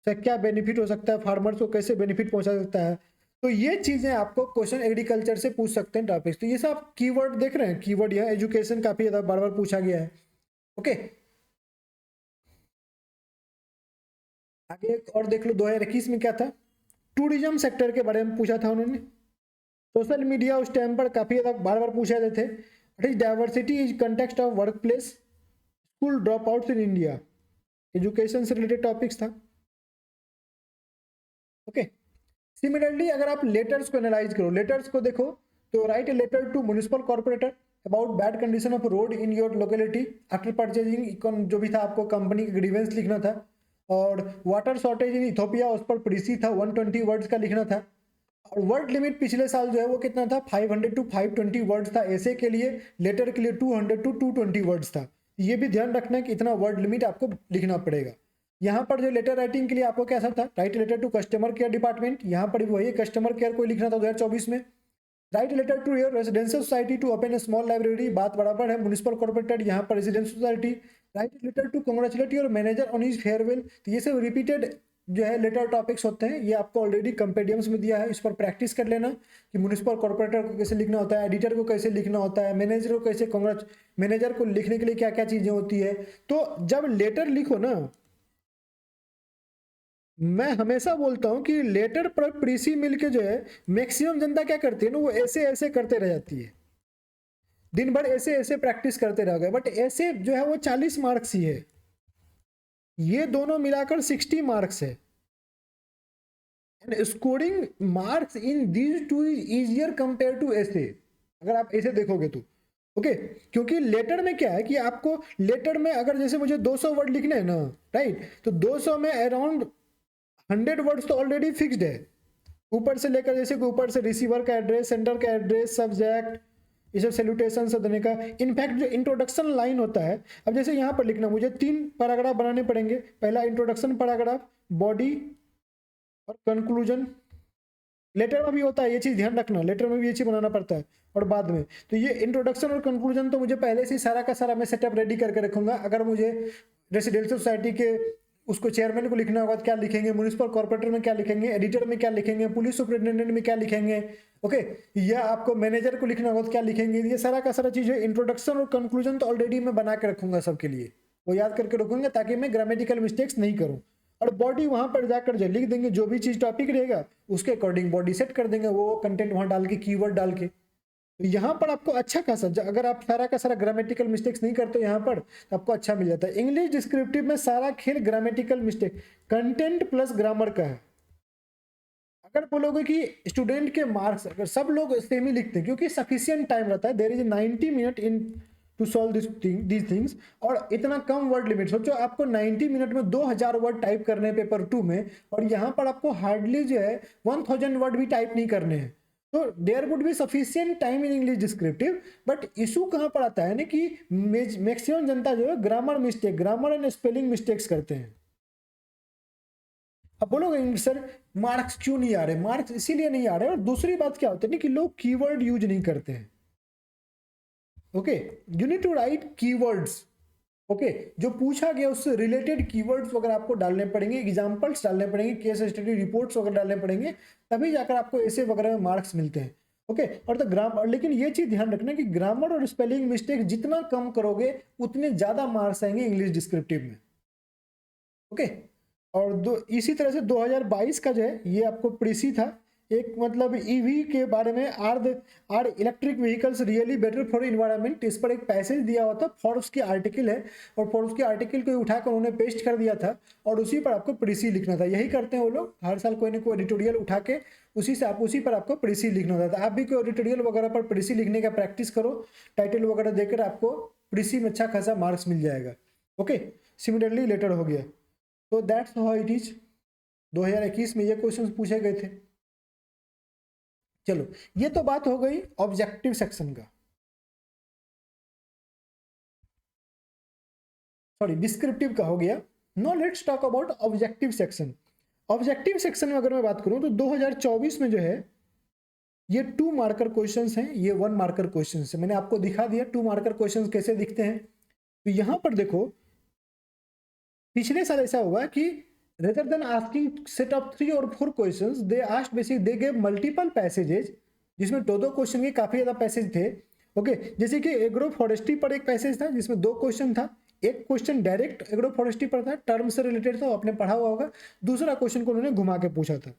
क्या बेनिफिट हो सकता है, फार्मर्स को कैसे बेनिफिट पहुंचा सकता है। तो ये चीजें आपको क्वेश्चन एग्रीकल्चर से पूछ सकते हैं टॉपिक्स। तो ये सब कीवर्ड देख रहे हैं, कीवर्ड यहाँ एजुकेशन काफी ज्यादा बार बार पूछा गया है। ओके, आगे एक और देख लो, 2021 में क्या था, टूरिज्म सेक्टर के बारे में पूछा था उन्होंने। सोशल मीडिया उस टाइम पर काफी ज्यादा बार बार पूछा जाते थे। Diversity is context of work place, school drop out in India, education से रिलेटेड टॉपिक्स था। ओके, सिमिलरली अगर आप लेटर्स को एनालाइज करो, लेटर्स को देखो तो write a letter to municipal corporator about bad condition of road in your locality after purchasing, जो भी था आपको कंपनी का ग्रीवेंस लिखना था। और वाटर शॉर्टेज इन इथोपिया, उस पर प्रीसी था, 120 वर्ड्स का लिखना था। और वर्ड लिमिट पिछले साल जो है वो कितना था, 500 to 520 वर्ड्स था ऐसे के लिए, लेटर के लिए 200 to 220 वर्ड्स था। ये भी ध्यान रखना है कि इतना वर्ड लिमिट आपको लिखना पड़ेगा। यहाँ पर जो लेटर राइटिंग के लिए आपको कैसा था, write letter to customer care department, यहाँ पर वही कस्टमर केयर को लिखना था 2024 में। Write letter to your residential society to open a small library, बात बराबर है, म्युनिसिपल कॉर्पोरेटेड यहाँ पर residential society. Write letter to congratulate your manager on his farewell. तो ये सब रिपीटेड जो है लेटर टॉपिक्स होते हैं, ये आपको ऑलरेडी कंपेडियम्स में दिया है, इस पर प्रैक्टिस कर लेना कि म्युनिसिपल कॉर्पोरेटर को कैसे लिखना होता है, एडिटर को कैसे लिखना होता है, मैनेजर को कैसे, मैनेजर को लिखने के लिए क्या क्या चीजें होती है। तो जब लेटर लिखो ना, मैं हमेशा बोलता हूं कि लेटर पर प्रीसी मिलके जो है मैक्सिमम जनता क्या करती है ना, वो ऐसे ऐसे करते रह जाती है, दिन भर ऐसे ऐसे प्रैक्टिस करते रह गए। बट ऐसे जो है वो 40 मार्क्स ही है, ये दोनों मिलाकर 60 मार्क्स है। And scoring marks in these two is easier compare to ऐसे, अगर आप ऐसे देखोगे तो। ओके, क्योंकि लेटर में क्या है कि आपको लेटर में अगर जैसे मुझे 200 वर्ड लिखने हैं ना, राइट, तो 200 में अराउंड 100 वर्ड्स तो ऑलरेडी फिक्स्ड है, ऊपर से लेकर जैसे ऊपर से रिसीवर का एड्रेस, सेंटर का एड्रेस, सब्जेक्ट, ये सब सैल्यूटेशन सब देने का। इनफैक्ट जो इंट्रोडक्शन लाइन होता है, अब जैसे यहाँ पर लिखना, मुझे 3 पैराग्राफ बनाने पड़ेंगे। पहला इंट्रोडक्शन पैराग्राफ, बॉडी और कंक्लूजन, लेटर में भी होता है, ये चीज़ ध्यान रखना, लेटर में भी ये चीज़ बनाना पड़ता है और बाद में। तो ये इंट्रोडक्शन और कंक्लूजन तो मुझे पहले से ही सारा का सारा मैं सेटअप रेडी करके रखूंगा। अगर मुझे रेसिडेंशियल सोसाइटी के उसको चेयरमैन को लिखना होगा तो क्या लिखेंगे, म्यूनिसिपल कॉर्पोरेटर में क्या लिखेंगे, एडिटर में क्या लिखेंगे, पुलिस सुपरिटेंडेंट में क्या लिखेंगे, ओके, या आपको मैनेजर को लिखना होगा तो क्या लिखेंगे, ये सारा का सारा चीज़ है। इंट्रोडक्शन और कंक्लूजन तो ऑलरेडी मैं बना के रखूंगा सबके लिए, वो याद करके रखूंगा ताकि मैं ग्रामेटिकल मिस्टेक्स नहीं करूँ। और बॉडी वहां पर जाकर जो लिख देंगे, जो भी चीज टॉपिक रहेगा उसके अकॉर्डिंग बॉडी सेट कर देंगे, वो कंटेंट वहां डाल के कीवर्ड डाल के। तो यहाँ पर आपको अच्छा खासा, अगर आप सारा का सारा ग्रामेटिकल मिस्टेक्स नहीं करते यहाँ पर तो आपको अच्छा मिल जाता है। इंग्लिश डिस्क्रिप्टिव में सारा खेल grammatical mistake, content plus grammar का है। अगर बोलोगे कि स्टूडेंट के मार्क्स, अगर सब लोग सेम ही लिखते हैं क्योंकि सफिशियंट टाइम रहता है, there is 90 minute in to solve these things, और इतना कम वर्ड लिमिट, सोचो आपको 90 मिनट में 2000 वर्ड टाइप करने हैं पेपर 2 में, और यहाँ पर आपको हार्डली जो है 1000 वर्ड भी टाइप नहीं करने हैं। तो there would be sufficient time in English descriptive, but issue कहाँ पर आता है ना कि मैक्सिमम जनता जो है grammar mistake, grammar and spelling mistakes करते हैं। अब बोलोगे सर मार्क्स क्यों नहीं आ रहे, मार्क्स इसीलिए नहीं आ रहे, और दूसरी बात क्या होती है ना कि लोग कीवर्ड यूज नहीं करते हैं। Okay, you need to write keywords, okay, जो पूछा गया उससे रिलेटेड कीवर्ड्स वगैरह आपको डालने पड़ेंगे, एग्जांपल्स डालने पड़ेंगे, केस स्टडी रिपोर्ट्स वगैरह डालने पड़ेंगे, तभी जाकर आपको ऐसे वगैरह में मार्क्स मिलते हैं। ओके, और तो ग्रामर, लेकिन ये चीज ध्यान रखना कि ग्रामर और स्पेलिंग मिस्टेक जितना कम करोगे उतने ज्यादा मार्क्स आएंगे इंग्लिश डिस्क्रिप्टिव में। ओके, और इसी तरह से 2022 का जो है ये आपको प्रीसी था, एक मतलब ईवी के बारे में, are electric vehicles really better for environment, इस पर एक पैसेज दिया हुआ था, फोर्ब्स की आर्टिकल है, और फोर्ब्स की आर्टिकल को उठाकर उन्होंने पेस्ट कर दिया था, और उसी पर आपको प्रीसी लिखना था। यही करते हैं वो लोग, हर साल कोई ना कोई एडिटोरियल उठा के उसी पर आपको प्रीसी लिखना होता था। आप भी कोई एडिटोरियल वगैरह पर प्रीसी लिखने का प्रैक्टिस करो, टाइटल वगैरह देकर आपको प्रीसी में अच्छा खासा मार्क्स मिल जाएगा। ओके, सिमिलरली लेटर हो गया। तो दैट्स हाउ इट इज। 2021 में ये क्वेश्चंस पूछे गए थे। चलो, ये तो बात हो गई ऑब्जेक्टिव सेक्शन का, सॉरी डिस्क्रिप्टिव का हो गया। No let's talk about objective section. Objective section में अगर मैं बात करूं तो 2024 में जो है ये 2 मार्कर क्वेश्चंस हैं, ये 1 मार्कर क्वेश्चंस है। मैंने आपको दिखा दिया 2 मार्कर क्वेश्चंस कैसे दिखते हैं। तो यहां पर देखो, पिछले साल ऐसा हुआ कि rather than asking set of 3 or 4 questions, they gave multiple passages, जिसमें 2 क्वेश्चन के काफी ज्यादा पैसेज थे। ओके, जैसे कि एग्रो फॉरेस्ट्री पर एक पैसेज था जिसमें 2 क्वेश्चन था, एक क्वेश्चन डायरेक्ट एग्रो फॉरेस्ट्री पर था, टर्म से रिलेटेड था, आपने पढ़ा हुआ होगा। दूसरा क्वेश्चन को उन्होंने घुमा के पूछा था।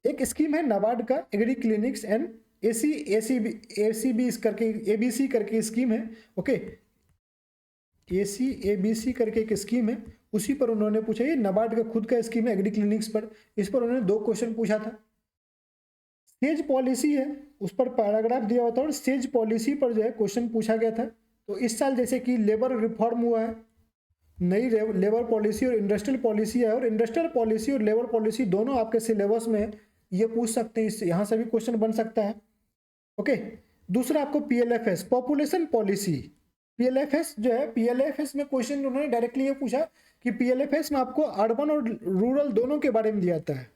एक स्कीम है नाबार्ड का, एग्री क्लिनिक्स एंड एसीबी करके, एबीसी करके स्कीम है। ओके, एबीसी करके एक स्कीम है, उसी पर उन्होंने पूछा। ये नाबार्ड का खुद का स्कीम है एग्री क्लिनिक्स पर, इस पर उन्होंने 2 क्वेश्चन पूछा था। सेज पॉलिसी है, उस पर पैराग्राफ दिया हुआ था, और सेज पॉलिसी पर जो है क्वेश्चन पूछा गया था। तो इस साल जैसे कि लेबर रिफॉर्म हुआ है, नई लेबर पॉलिसी और इंडस्ट्रियल पॉलिसी है, और इंडस्ट्रियल पॉलिसी और लेबर पॉलिसी दोनों आपके सिलेबस में ये पूछ सकते हैं, यहाँ से भी क्वेश्चन बन सकता है। ओके, दूसरा आपको पीएलएफएस, पॉपुलेशन पॉलिसी, पीएलएफएस जो है, पीएलएफएस में क्वेश्चन उन्होंने डायरेक्टली ये पूछा कि पीएलएफएस में आपको अर्बन और रूरल दोनों के बारे में दिया जाता है।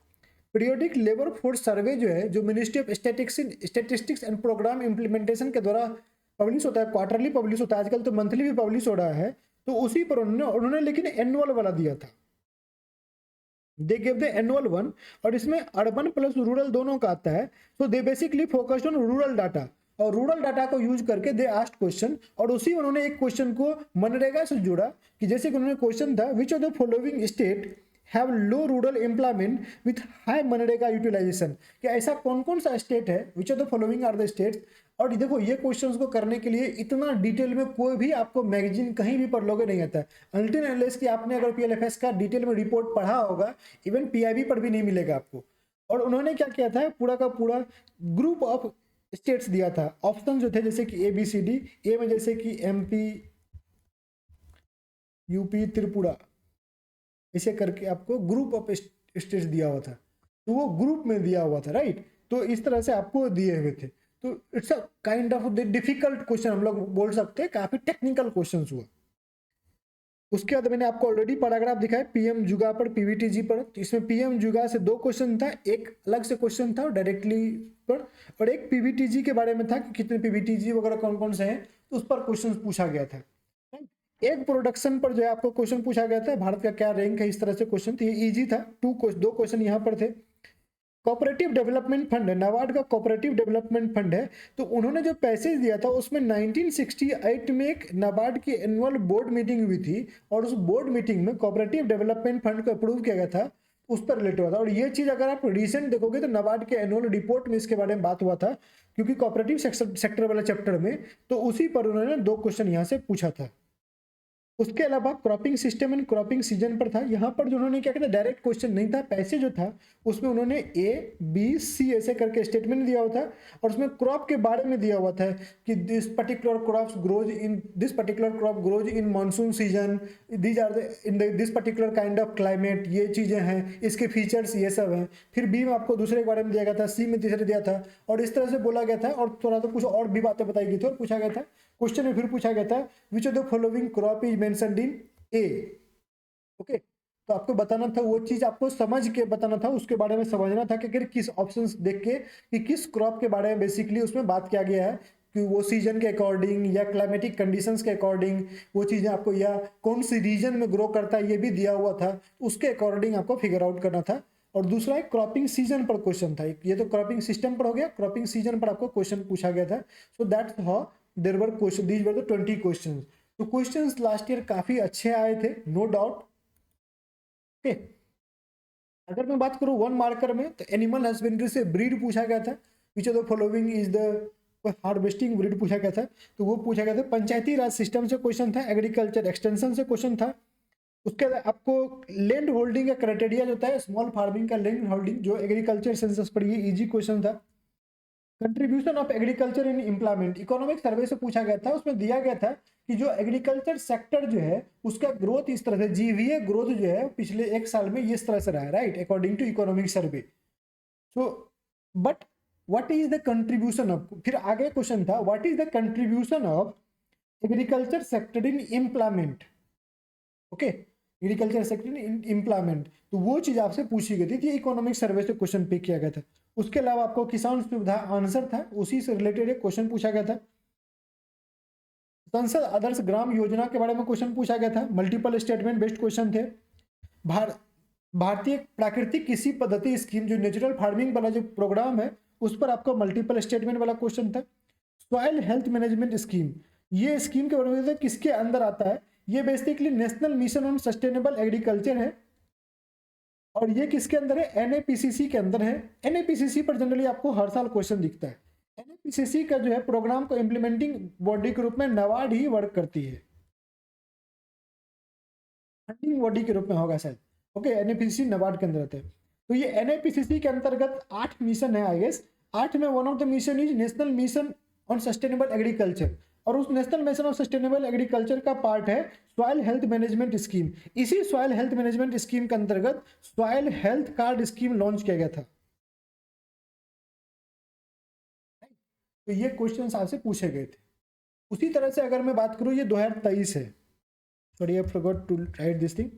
पीरियोडिक लेबर फोर्स सर्वे जो है, जो ministry of statistics and programme implementation के द्वारा पब्लिश होता है, क्वार्टरली पब्लिश होता है, आजकल तो मंथली भी पब्लिश हो रहा है। तो उसी पर उन्होंने लेकिन एनुअल वाला दिया था, they give the annual one, और इसमें अर्बन प्लस रूरल दोनों का आता है। So they basically focused on rural data, और रूरल डाटा को यूज करके दे आस्क्ड क्वेश्चन, और उसी में उन्होंने एक क्वेश्चन को मनरेगा से जोड़ा कि जैसे कि उन्होंने क्वेश्चन था, which of the following state have low rural employment with high MNREGA utilisation, कि ऐसा कौन कौन सा स्टेट है, which of the following are the states. और देखो, ये क्वेश्चंस को करने के लिए इतना डिटेल में कोई भी आपको मैगजीन कहीं भी पढ़ लोगे नहीं आता है, अनटिल अनलेस कि आपने अगर पीएलएफएस का डिटेल में रिपोर्ट पढ़ा होगा, इवन पीआईबी पर भी नहीं मिलेगा आपको। और उन्होंने क्या किया था, पूरा का पूरा ग्रुप ऑफ स्टेट्स दिया था, ऑप्शन जो थे जैसे कि ABCD, ए में जैसे कि MP, यूपी, त्रिपुरा, ऐसे करके आपको ग्रुप ऑफ स्टेट्स दिया हुआ था, तो वो ग्रुप में दिया हुआ था, राइट। तो इस तरह से आपको दिए हुए थे। तो it's a kind of difficult question हम लोग बोल सकते हैं, काफी टेक्निकल क्वेश्चन हुआ। उसके बाद मैंने आपको ऑलरेडी पैराग्राफ दिखाया पीएम जुगा पर, पीवीटीजी पर। तो इसमें पीएम जुगा से 2 क्वेश्चन था, एक अलग से क्वेश्चन था डायरेक्टली पर, और एक पीवीटीजी के बारे में था कि कितने पीवीटीजी वगैरह कौन कौन से हैं, तो उस पर क्वेश्चन पूछा गया था। एक प्रोडक्शन पर जो है आपको क्वेश्चन पूछा गया था, भारत का क्या रैंक है, इस तरह से क्वेश्चन। तो ये इजी था, 2 क्वेश्चन यहाँ पर थे। कोऑपरेटिव डेवलपमेंट फंड है, नाबार्ड का कोऑपरेटिव डेवलपमेंट फंड है। तो उन्होंने जो पैसेज दिया था उसमें 1968 में एक नाबार्ड की एनुअल बोर्ड मीटिंग हुई थी, और उस बोर्ड मीटिंग में कोऑपरेटिव डेवलपमेंट फंड को अप्रूव किया गया था, उस पर रिलेटेड हुआ था। और ये चीज अगर आप रिसेंट देखोगे तो नाबार्ड के एनुअल रिपोर्ट में इसके बारे में बात हुआ था, क्योंकि कोऑपरेटिव सेक्टर वाला चैप्टर में, तो उसी पर उन्होंने 2 क्वेश्चन यहाँ से पूछा था। उसके अलावा cropping system and cropping season पर था। यहाँ पर जो उन्होंने क्या कहते हैं डायरेक्ट क्वेश्चन नहीं था, पैसे जो था उसमें उन्होंने ए बी सी ऐसे करके स्टेटमेंट दिया हुआ था, और उसमें क्रॉप के बारे में दिया हुआ था कि this particular crops grows in this particular crop grows in monsoon season, these are in this particular kind of climate, ये चीजें हैं, इसके फीचर्स ये सब हैं। फिर बी में आपको दूसरे के बारे में दिया गया था, सी में तीसरे दिया था, और इस तरह से बोला गया था। और थोड़ा तो कुछ और भी बातें बताई गई थी और पूछा गया था। क्वेश्चन में फिर पूछा गया था which of the following crop is mentioned in A. Okay, तो आपको बताना था, वो चीज आपको समझ के बताना था, उसके बारे में समझना था कि अगर किस ऑप्शंस देख के कि किस क्रॉप के बारे में बेसिकली उसमें बात किया गया है, कि वो सीजन के अकॉर्डिंग या क्लाइमेटिक कंडीशंस के अकॉर्डिंग वो चीजें आपको, या कौन सी रीजन में ग्रो करता है ये भी दिया हुआ था, उसके अकॉर्डिंग आपको फिगर आउट करना था। और दूसरा एक क्रॉपिंग सीजन पर क्वेश्चन था, ये तो क्रॉपिंग सिस्टम पर हो गया, क्रॉपिंग सीजन पर आपको क्वेश्चन पूछा गया था। So that's how there were question, these were the 20 questions. तो क्वेश्चंस लास्ट ईयर काफी अच्छे आए थे, नो डाउट। ओके, अगर मैं बात करूं 1 मार्कर में, तो एनिमल हस्बेंड्री से ब्रीड पूछा गया था, which of the following is the harvesting breed पूछा गया था, तो वो पूछा गया था। पंचायती राज सिस्टम से क्वेश्चन था, एग्रीकल्चर एक्सटेंशन से क्वेश्चन था। उसके बाद आपको लैंड होल्डिंग का क्राइटेरिया जो होता है, स्मॉल फार्मिंग का लैंड होल्डिंग, जो एग्रीकल्चर सेंसस पर, ये इजी क्वेश्चन था। Contribution of agriculture in employment, economic survey से पूछा गया था। उसमें दिया गया था कि जो एग्रीकल्चर सेक्टर जो है उसका ग्रोथ इस तरह से, जीवीए ग्रोथ जो है पिछले 1 साल में इस तरह से रहा है, right, according to economic survey. So but what is the contribution of, फिर आगे क्वेश्चन था what is the contribution of agriculture sector in employment. Okay, agriculture sector in employment, तो वो चीज आपसे पूछी गई थी, इकोनॉमिक सर्वे से क्वेश्चन पिक किया गया था। उसके अलावा आपको किसान सुविधा आंसर था, उसी से रिलेटेड एक क्वेश्चन पूछा गया था। संसद आदर्श ग्राम योजना के बारे में क्वेश्चन पूछा गया था, मल्टीपल स्टेटमेंट बेस्ड क्वेश्चन थे। भारतीय प्राकृतिक कृषि पद्धति स्कीम, जो नेचुरल फार्मिंग वाला जो प्रोग्राम है, उस पर आपको मल्टीपल स्टेटमेंट वाला क्वेश्चन था। सॉइल हेल्थ मैनेजमेंट स्कीम, ये स्कीम के बारे में किसके अंदर आता है, ये basically national mission on sustainable agriculture है, और ये किसके अंदर है, एनएपीसीसी के अंदर है। एनएपीसीसी पर जनरली आपको हर साल क्वेश्चन दिखता है। एनएपीसीसी का जो है प्रोग्राम को इम्प्लीमेंटिंग बॉडी के रूप में नाबार्ड ही वर्क करती है, फंडिंग बॉडी के रूप में होगा शायद। ओके, एनएपीसीसी नाबार्ड के अंदर आते हैं। तो ये एनएपीसीसी के अंतर्गत 8 मिशन है आई गेस। 8 में one of the mission is national mission on sustainable agriculture, और उस national mission of sustainable agriculture का पार्ट है सॉइल हेल्थ मैनेजमेंट स्कीम। इसी सॉइल हेल्थ मैनेजमेंट स्कीम के अंतर्गत soil health card scheme launch किया गया था। तो ये क्वेश्चन आपसे पूछे गए थे। उसी तरह से अगर मैं बात करूं, ये 2023 है, sorry I forgot to write this thing,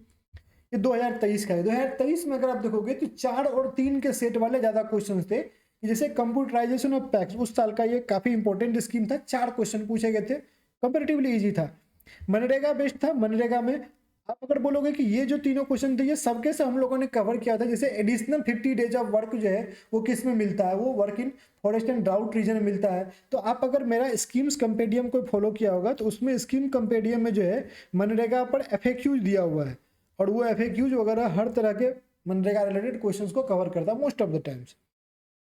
ये 2023 का है। 2023 में अगर आप देखोगे तो 4 और 3 के सेट वाले ज्यादा क्वेश्चन थे, जैसे कंप्यूटराइजेशन ऑफ पैक्स, उस साल का ये काफी इंपॉर्टेंट स्कीम था, 4 क्वेश्चन पूछे गए थे, कंपेरेटिवली इजी था। मनरेगा बेस्ड था, मनरेगा में आप अगर बोलोगे कि ये जो तीनों क्वेश्चन थे ये सबके से हम लोगों ने कवर किया था, जैसे एडिशनल 50 डेज ऑफ वर्क जो है वो किस में मिलता है, वो work in forest and drought region में मिलता है। तो आप अगर मेरा स्कीम्स कंपेडियम को फॉलो किया होगा तो उसमें स्कीम कंपेडियम में जो है मनरेगा पर एफएक्यूज दिया हुआ है, और वो एफएक्यूज वगैरह हर तरह के मनरेगा रिलेटेड क्वेश्चंस को कवर करता है मोस्ट ऑफ द टाइम्स।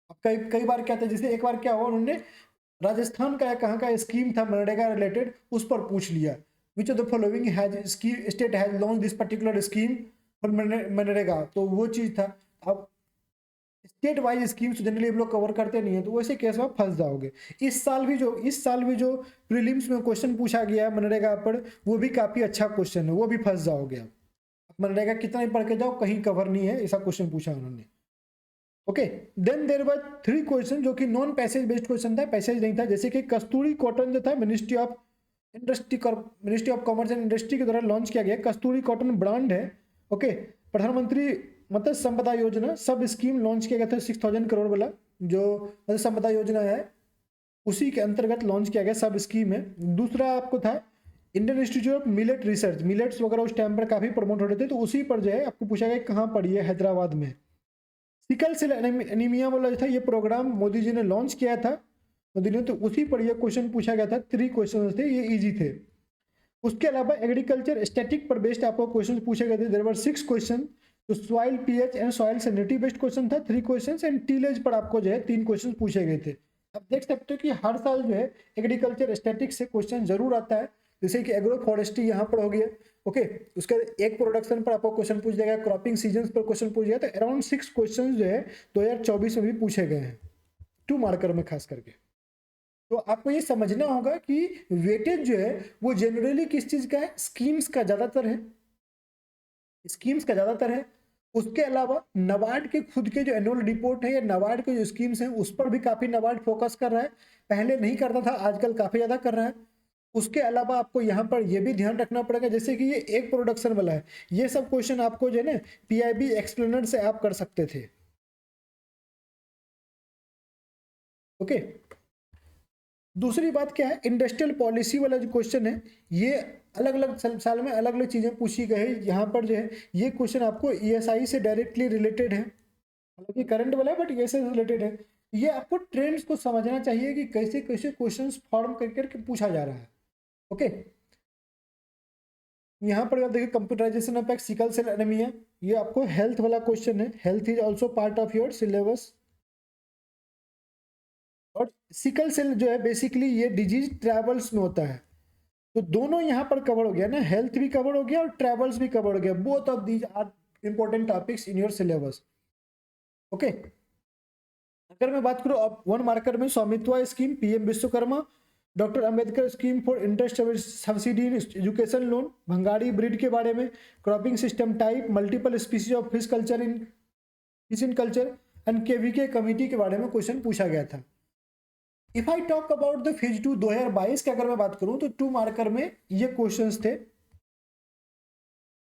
अब कई बार क्या था, जैसे एक बार क्या हुआ, उन्होंने राजस्थान का या कहाँ का स्कीम था मनरेगा रिलेटेड, उस पर पूछ लिया, विच of the following has state has launch this particular scheme for MNREGA, तो वो चीज था। अब स्टेट वाइज स्कीम्स जनरली हम लोग कवर करते नहीं है, तो वैसे केस में आप फंस जाओगे। इस साल भी जो प्रीलिम्स में क्वेश्चन पूछा गया है मनरेगा पर, वो भी काफी अच्छा क्वेश्चन है, वो भी फंस जाओगे आप। मनरेगा कितना ही पढ़ के जाओ, कहीं कवर नहीं है, ऐसा क्वेश्चन पूछा उन्होंने। Okay, then there were 3 question जो कि नॉन पैसेज बेस्ड क्वेश्चन था, पैसेज नहीं था, जैसे कि कस्तूरी कॉटन जो था ministry of ministry of commerce and industry के द्वारा लॉन्च किया गया कस्तूरी कॉटन ब्रांड है। ओके, प्रधानमंत्री मत्स्य संपदा योजना सब स्कीम लॉन्च किया गया था 6000 करोड़ वाला, जो मत्स्य संपदा योजना है उसी के अंतर्गत लॉन्च किया गया सब स्कीम है। दूसरा आपको था Indian institute of millet research, millets वगैरह उस टाइम पर काफी प्रमोट हो रहे थे, तो उसी पर जो है आपको पूछा गया कहाँ पर, ये हैदराबाद में। सिकल सेल एनीमिया वाला जो था ये प्रोग्राम मोदी जी ने लॉन्च किया था मोदी ने, तो उसी पर ये क्वेश्चन पूछा गया था। 3 क्वेश्चन थे, ये इजी थे। उसके अलावा एग्रीकल्चर स्टैटिक पर बेस्ड आपको क्वेश्चन पूछे गए थे, देयर वर 6 क्वेश्चन। तो soil pH and soil sanitary based question था 3 क्वेश्चन, एंड टीलेज पर आपको जो है 3 क्वेश्चन पूछे गए थे। आप देख सकते हो कि हर साल जो है एग्रीकल्चर स्टैटिक से क्वेश्चन जरूर आता है, जैसे कि एग्रो फॉरेस्ट्री यहाँ पर हो गया। ओके, उसके बाद एक प्रोडक्शन पर आपको क्वेश्चन पूछ जाएगा, क्रॉपिंग सीजन पर क्वेश्चन पूछ जाएगा। तो अराउंड 6 क्वेश्चन जो है 2024 में भी पूछे गए हैं, 2 मार्कर में खास करके। तो आपको ये समझना होगा कि वेटेज जो है वो जनरली किस चीज का है, स्कीम्स का ज्यादातर है, स्कीम्स का ज्यादातर है। उसके अलावा नबार्ड के खुद के जो एनुअल रिपोर्ट है या नबार्ड के जो स्कीम्स हैं उस पर भी काफी नबार्ड फोकस कर रहा है, पहले नहीं करता था, आजकल काफी ज्यादा कर रहा है। उसके अलावा आपको यहाँ पर यह भी ध्यान रखना पड़ेगा, जैसे कि ये एक प्रोडक्शन वाला है, ये सब क्वेश्चन आपको जो है ना पीआईबी एक्सप्लेनर से आप कर सकते थे। ओके, दूसरी बात क्या है, इंडस्ट्रियल पॉलिसी वाला जो क्वेश्चन है ये अलग अलग साल में अलग अलग चीजें पूछी गई है। यहाँ पर जो है ये क्वेश्चन आपको ईएसआई से डायरेक्टली रिलेटेड है, हालांकि करंट वाला है बट ईएसआई से रिलेटेड है। ये आपको ट्रेंड्स को समझना चाहिए कि कैसे कैसे क्वेश्चंस फॉर्म करके पूछा जा रहा है। ओके, यहाँ पर आप देखिए computerisation of sickle cell anaemia, ये आपको हेल्थ वाला क्वेश्चन है, health is also part of your syllabus. और सिकल सेल जो है बेसिकली ये डिजीज ट्रेवल्स में होता है, तो दोनों यहाँ पर कवर हो गया ना, हेल्थ भी कवर हो गया और ट्रेवल्स भी कवर हो गया। Both of these are important topics in your syllabus. Okay, अगर मैं बात करूँ अब 1 मार्कर में Swamitva scheme, PM Vishwakarma, doctor Ambedkar scheme for interest subsidy in education loan, भंगाड़ी ब्रीड के बारे में, cropping system type, multiple species of fish culture in fish in culture and KVK committee के बारे में क्वेश्चन पूछा गया था। If I talk about the phase 2 2022 की अगर मैं बात करूं तो 2 मार्कर में ये क्वेश्चंस थे।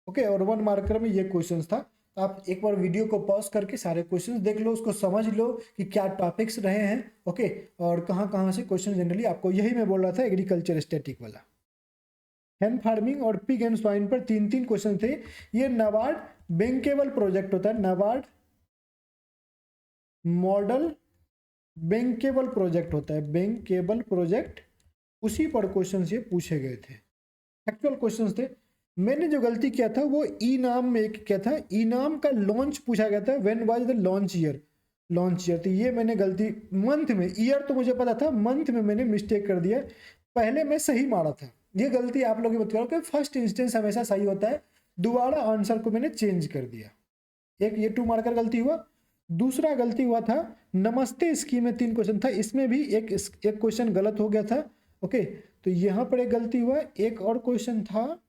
ओके, और 1 मार्कर में ये क्वेश्चंस था। तो आप एक बार वीडियो को पॉज करके सारे क्वेश्चंस देख लो, उसको समझ लो कि क्या टॉपिक्स रहे हैं। ओके, और कहाँ कहाँ से क्वेश्चन जनरली आपको, यही मैं बोल रहा था एग्रीकल्चर स्टैटिक वाला। हैंड फार्मिंग और पिग एंड स्वाइन पर 3 क्वेश्चन थे। ये नाबार्ड बैंकेबल प्रोजेक्ट होता है, नाबार्ड मॉडल बैंकेबल प्रोजेक्ट होता है, बैंकेबल प्रोजेक्ट, उसी पर क्वेश्चन ये पूछे गए थे, एक्चुअल क्वेश्चंस थे। मैंने जो गलती किया था वो ई नाम में एक क्या था, ई नाम का लॉन्च पूछा गया था, when was the launch year, launch year, तो ये मैंने गलती, मंथ में, ईयर तो मुझे पता था, मंथ में मैंने मिस्टेक कर दिया, पहले मैं सही मारा था। ये गलती आप लोग मत करो कि फर्स्ट इंस्टेंस हमेशा सही होता है, दोबारा आंसर को मैंने चेंज कर दिया। एक ये 2 मार्कर गलती हुआ। दूसरा गलती हुआ था नमस्ते स्कीम में 3 क्वेश्चन था, इसमें भी एक क्वेश्चन गलत हो गया था। ओके, तो यहाँ पर एक गलती हुआ। एक और क्वेश्चन था,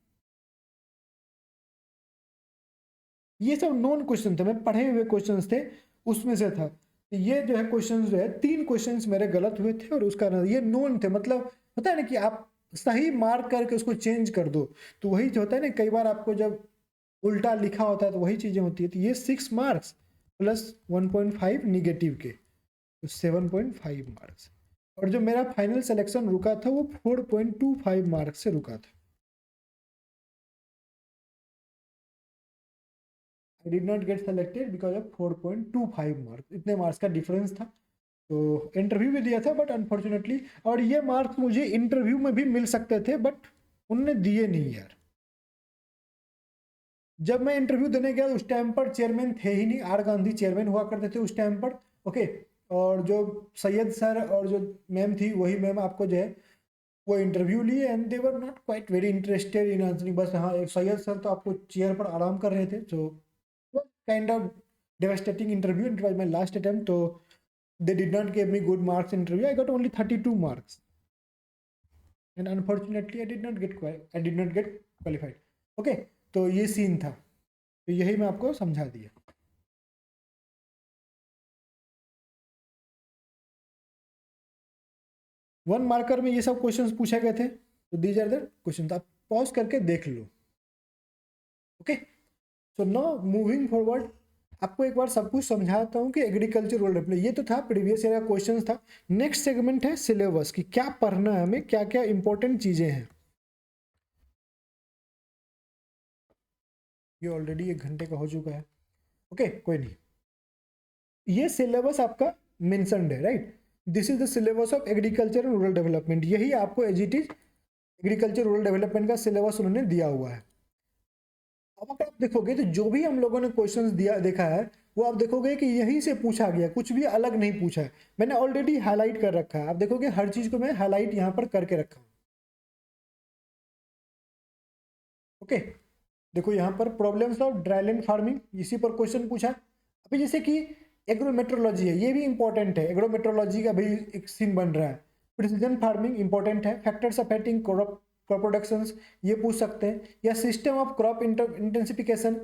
ये सब नॉन क्वेश्चन थे, मैं पढ़े हुए क्वेश्चंस थे उसमें से था। ये जो है क्वेश्चंस जो है 3 क्वेश्चंस मेरे गलत हुए थे, और उसका ये नॉन थे, मतलब होता है ना कि आप सही मार्क करके उसको चेंज कर दो, तो वही जो होता है ना, कई बार आपको जब उल्टा लिखा होता है तो वही चीजें होती है। तो ये 6 मार्क्स प्लस 1.5 निगेटिव के, तो 7.5 मार्क्स। और जो मेरा फाइनल सिलेक्शन रुका था वो 4.25 मार्क्स से रुका था। I did not get selected because of 4.25 marks, इतने मार्क्स का डिफरेंस था। तो इंटरव्यू भी दिया था बट अनफॉर्चुनेटली, और ये मार्क्स मुझे इंटरव्यू में भी मिल सकते थे बट उनने दिए नहीं यार। जब मैं इंटरव्यू देने गया उस टाइम पर चेयरमैन थे ही नहीं, आर गांधी चेयरमैन हुआ करते थे उस टाइम पर। ओके, और जो सैयद सर और जो मैम थी वही मैम आपको जो है वो इंटरव्यू लिए, and they were not quite very interested in answering. बस हाँ, एक सैयद सर तो आपको चेयर पर आराम कर रहे थे, so kind of devastating interview, it was my last attempt, so they did not give me good marks in interview, I got only 32 marks, and unfortunately I did not get qualified. Okay, तो ये scene था, तो यही मैं आपको समझा दिया। 1 marker में ये सब क्वेश्चंस पूछे गए थे। तो दीज आर द क्वेश्चन, आप पॉज करके देख लो। Okay, so now moving forward, आपको एक बार सब कुछ समझाता हूँ कि एग्रीकल्चर रोल डेवलपमेंट, ये तो था प्रीवियस ईयर का क्वेश्चन था। नेक्स्ट सेगमेंट है सिलेबस की, क्या पढ़ना है हमें, क्या क्या इंपॉर्टेंट चीजें हैं। ये ऑलरेडी 1 घंटे का हो चुका है। ओके, कोई नहीं, ये सिलेबस आपका मेंशन्ड है, right. This is the syllabus of agriculture and rural development, यही आपको as it is agriculture rural development का सिलेबस उन्होंने दिया हुआ है। अब अगर आप देखोगे तो जो भी हम लोगों ने क्वेश्चंस दिया देखा है, वो आप देखोगे कि यहीं से पूछा गया, कुछ भी अलग नहीं पूछा है। मैंने ऑलरेडी हाईलाइट कर रखा है, आप देखोगे हर चीज को मैं हाईलाइट यहाँ पर करके रखा हूँ। ओके, देखो यहाँ पर प्रॉब्लम्स ऑफ ड्राईलैंड फार्मिंग, इसी पर क्वेश्चन पूछा। अभी जैसे कि एग्रोमेट्रोलॉजी है, ये भी इंपॉर्टेंट है, एग्रोमेट्रोलॉजी का भी एक सीन बन रहा है। प्रिसीजन फार्मिंग इंपॉर्टेंट है, फैक्टर्स अफेक्टिंग क्रॉप प्रोडक्शंस, ये पूछ सकते हैं, या system of crop intensification,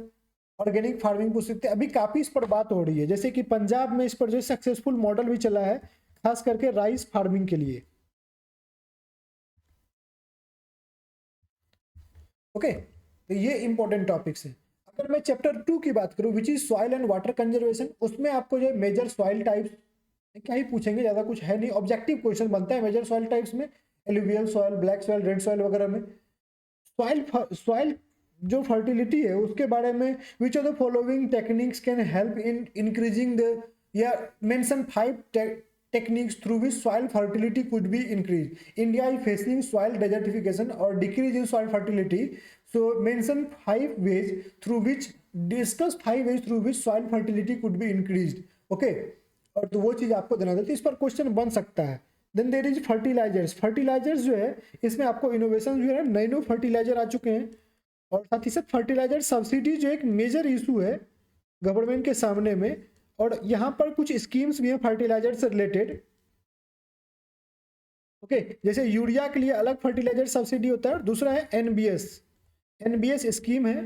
organic farming पूछ सकते हैं। अभी काफी इस पर बात हो रही है, जैसे कि पंजाब में इस पर जो सक्सेसफुल मॉडल भी चला है, खास करके राइस फार्मिंग के लिए। ओके, तो ये इंपॉर्टेंट टॉपिक्स हैं। अगर मैं चैप्टर 2 की बात करूं, which is soil and water conservation, उसमें आपको जो मेजर सॉइल टाइप्स क्या ही पूछेंगे, ज्यादा कुछ है नहीं, ऑब्जेक्टिव क्वेश्चन बनता है मेजर सॉइल टाइप्स में, alluvial soil, black soil, red soil वगैरह में। सॉइल सॉइल जो फर्टिलिटी है उसके बारे में, विच of the following techniques can help in increasing the, या mention 5 techniques through which soil fertility could be increased. India is facing soil desertification or decrease in soil fertility. So mention 5 ways through which, discuss 5 ways through which soil fertility could be increased. Okay, और तो वो चीज आपको देना था, तो इस पर क्वेश्चन बन सकता है। Then there is fertilisers, fertilisers जो है इसमें आपको इनोवेशन जो है, नैनो फर्टिलाइजर आ चुके हैं। और साथ ही साथ फर्टिलाइजर सब्सिडी जो एक मेजर इशू है गवर्नमेंट के सामने में, और यहाँ पर कुछ स्कीम्स भी हैं फर्टिलाइजर से रिलेटेड। ओके, जैसे यूरिया के लिए अलग फर्टिलाइजर सब्सिडी होता है, और दूसरा है एनबीएस, एनबीएस स्कीम है,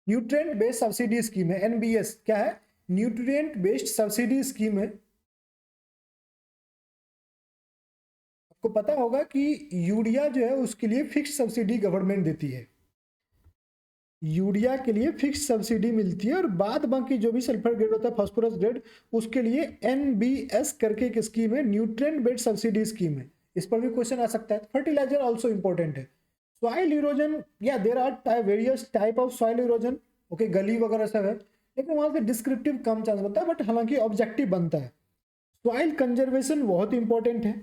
न्यूट्रिएंट बेस्ड सब्सिडी स्कीम है। एनबीएस क्या है, न्यूट्रिएंट बेस्ड सब्सिडी स्कीम है। आपको पता होगा कि यूरिया जो है उसके लिए फिक्स सब्सिडी गवर्नमेंट देती है, यूरिया के लिए फिक्स सब्सिडी मिलती है, और बाद बाकी जो भी सल्फर ग्रेड होता है, फास्फोरस ग्रेड, उसके लिए एनबीएस करके एक स्कीम है, न्यूट्रिएंट बेस्ड सब्सिडी स्कीम है। इस पर भी क्वेश्चन आ सकता है। फर्टिलाइजर ऑल्सो इंपॉर्टेंट है। सॉइल इरोजन, या there are various type of soil erosion. Okay, गली वगैरह सब है, लेकिन वहां से डिस्क्रिप्टिव कम चांस बनता है, बट हालांकि ऑब्जेक्टिव बनता है। सॉइल कंजर्वेशन बहुत इंपॉर्टेंट है,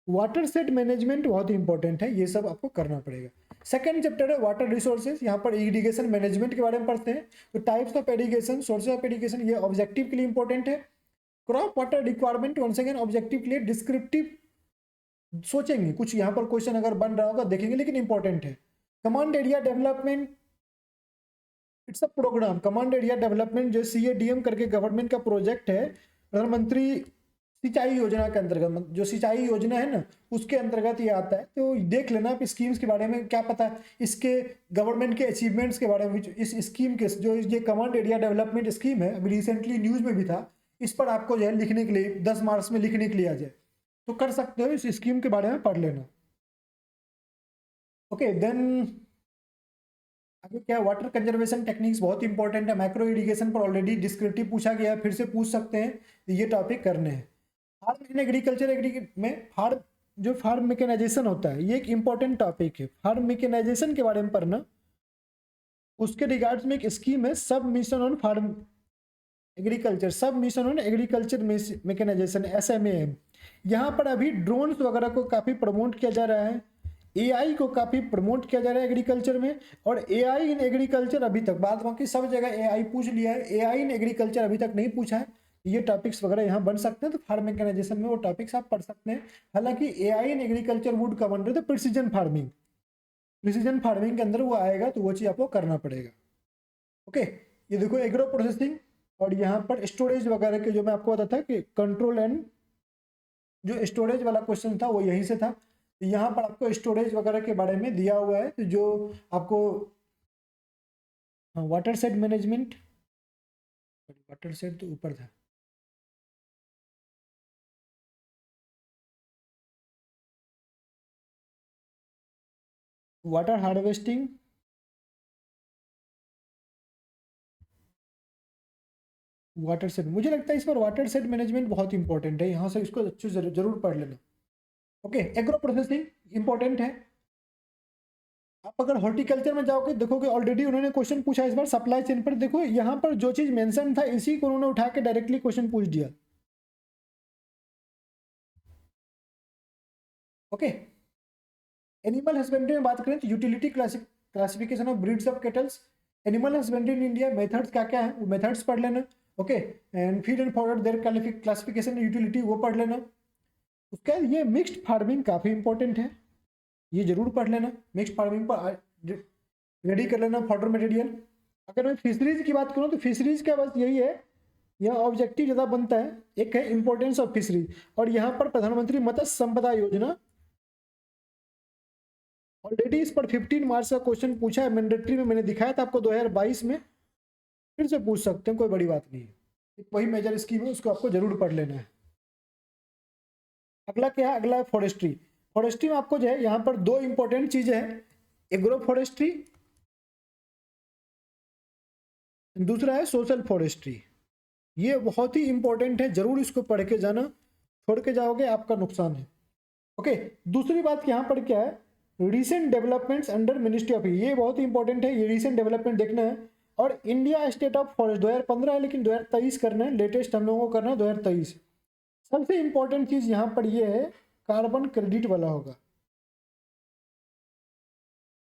वाटर सेट मैनेजमेंट बहुत इंपॉर्टेंट है, ये सब आपको करना पड़ेगा। सेकंड चैप्टर है वाटर रिसोर्सेज, यहाँ पर इरिगेशन मैनेजमेंट के बारे में पढ़ते हैं। तो types of irrigation, sources of irrigation, ये ऑब्जेक्टिव के लिए इंपॉर्टेंट है। Crop water requirement once again objective के लिए डिस्क्रिप्टिव सोचेंगे, कुछ यहाँ पर क्वेश्चन अगर बन रहा होगा देखेंगे, लेकिन इंपॉर्टेंट है। Command area development, it's a programme, command area development जो CADM करके गवर्नमेंट का प्रोजेक्ट है, प्रधानमंत्री सिंचाई योजना के अंतर्गत, जो सिंचाई योजना है ना उसके अंतर्गत ये आता है। तो देख लेना आप स्कीम्स के बारे में क्या पता है, इसके गवर्नमेंट के अचीवमेंट्स के बारे में। इस स्कीम के जो ये कमांड एरिया डेवलपमेंट स्कीम है, अभी रिसेंटली न्यूज में भी था, इस पर आपको जो है लिखने के लिए 10 मार्क्स में लिखने के लिए आ जाए, तो कर सकते हो, इस स्कीम के बारे में पढ़ लेना। ओके, देन आगे क्या, वाटर कंजर्वेशन टेक्निक्स बहुत इंपॉर्टेंट है। माइक्रो इरिगेशन पर ऑलरेडी डिस्क्रिप्टिव पूछा गया है, फिर से पूछ सकते हैं, तो ये टॉपिक करने हैं। फार्म इन एग्रीकल्चर में फार्म, जो फार्म मैकेनाइजेशन होता है, ये एक इंपॉर्टेंट टॉपिक है। फार्म मैकेनाइजेशन के बारे में पढ़ना, उसके रिगार्ड्स में एक स्कीम है, sub mission on farm agriculture, sub mission on agriculture mechanisation, SMAM। यहाँ पर अभी ड्रोन्स वगैरह को काफ़ी प्रमोट किया जा रहा है, AI को काफ़ी प्रमोट किया जा रहा है एग्रीकल्चर में। और AI इन एग्रीकल्चर अभी तक, बाद बाकी सब जगह AI पूछ लिया है, AI इन एग्रीकल्चर अभी तक नहीं पूछा है। ये टॉपिक्स वगैरह यहाँ बन सकते हैं, तो फार्म मैकेनाइजेशन में वो टॉपिक्स आप पढ़ सकते हैं। हालांकि AI in agriculture would come under the precision farming, precision farming के अंदर वो आएगा, तो वो चीज़ आपको करना पड़ेगा। ओके, ये देखो एग्रो प्रोसेसिंग, और यहाँ पर स्टोरेज वगैरह के जो मैं आपको बताता था कि कंट्रोल एंड, जो स्टोरेज वाला क्वेश्चन था वो यहीं से था। यहाँ पर आपको स्टोरेज वगैरह के बारे में दिया हुआ है, तो जो आपको water set management, water set तो ऊपर था, वाटर हार्वेस्टिंग, वाटर सेट, मुझे लगता है इस पर वाटर सेट मैनेजमेंट बहुत इंपॉर्टेंट है, यहाँ से इसको अच्छे से जरूर पढ़ लेना। ओके, एग्रो प्रोसेसिंग इंपॉर्टेंट है। आप अगर हॉर्टिकल्चर में जाओगे देखोगे ऑलरेडी उन्होंने क्वेश्चन पूछा इस बार सप्लाई चेन पर, देखो यहाँ पर जो चीज मेंशन था इसी को उन्होंने उठा के डायरेक्टली क्वेश्चन पूछ दिया। ओके, एनिमल हस्बेंड्री में बात करें तो utility classification of breeds of kettles, animal husbandry in India, methods क्या क्या है वो मेथड्स पढ़ लेना। Okay, and feed and forward there classification utility वो पढ़ लेना। उसके बाद ये मिक्स्ड फार्मिंग काफ़ी इंपॉर्टेंट है, ये जरूर पढ़ लेना, मिक्स्ड फार्मिंग पर रेडी कर लेना फॉडर मटेरियल। अगर मैं फिशरीज की बात करूँ तो फिशरीज का बस यही है, यह ऑब्जेक्टिव ज़्यादा बनता है, एक है इंपॉर्टेंस ऑफ फिशरीज, और यहाँ पर प्रधानमंत्री मत्स्य संपदा योजना ऑलरेडी इस पर 15 मार्क्स का क्वेश्चन पूछा है मैंडेटरी में, मैंने दिखाया था आपको 2022 में, फिर से पूछ सकते हैं, कोई बड़ी बात नहीं है, वही मेजर स्कीम है, उसको आपको जरूर पढ़ लेना है। अगला क्या है, अगला है फॉरेस्ट्री। फॉरेस्ट्री में आपको जो है यहाँ पर दो इंपॉर्टेंट चीजें हैं, एग्रो फॉरेस्ट्री, दूसरा है सोशल फॉरेस्ट्री। ये बहुत ही इंपॉर्टेंट है, जरूर इसको पढ़ के जाना, छोड़ के जाओगे आपका नुकसान है। ओके, दूसरी बात यहाँ पर क्या है, recent developments under ministry of, ये बहुत ही इंपॉर्टेंट है, ये रिसेंट डेवलपमेंट देखना है। और इंडिया स्टेट ऑफ फॉरेस्ट 2015 है लेकिन 2023 करना है, लेटेस्ट हम लोगों को करना है 2023। सबसे इंपॉर्टेंट चीज यहाँ पर ये है, कार्बन क्रेडिट वाला होगा।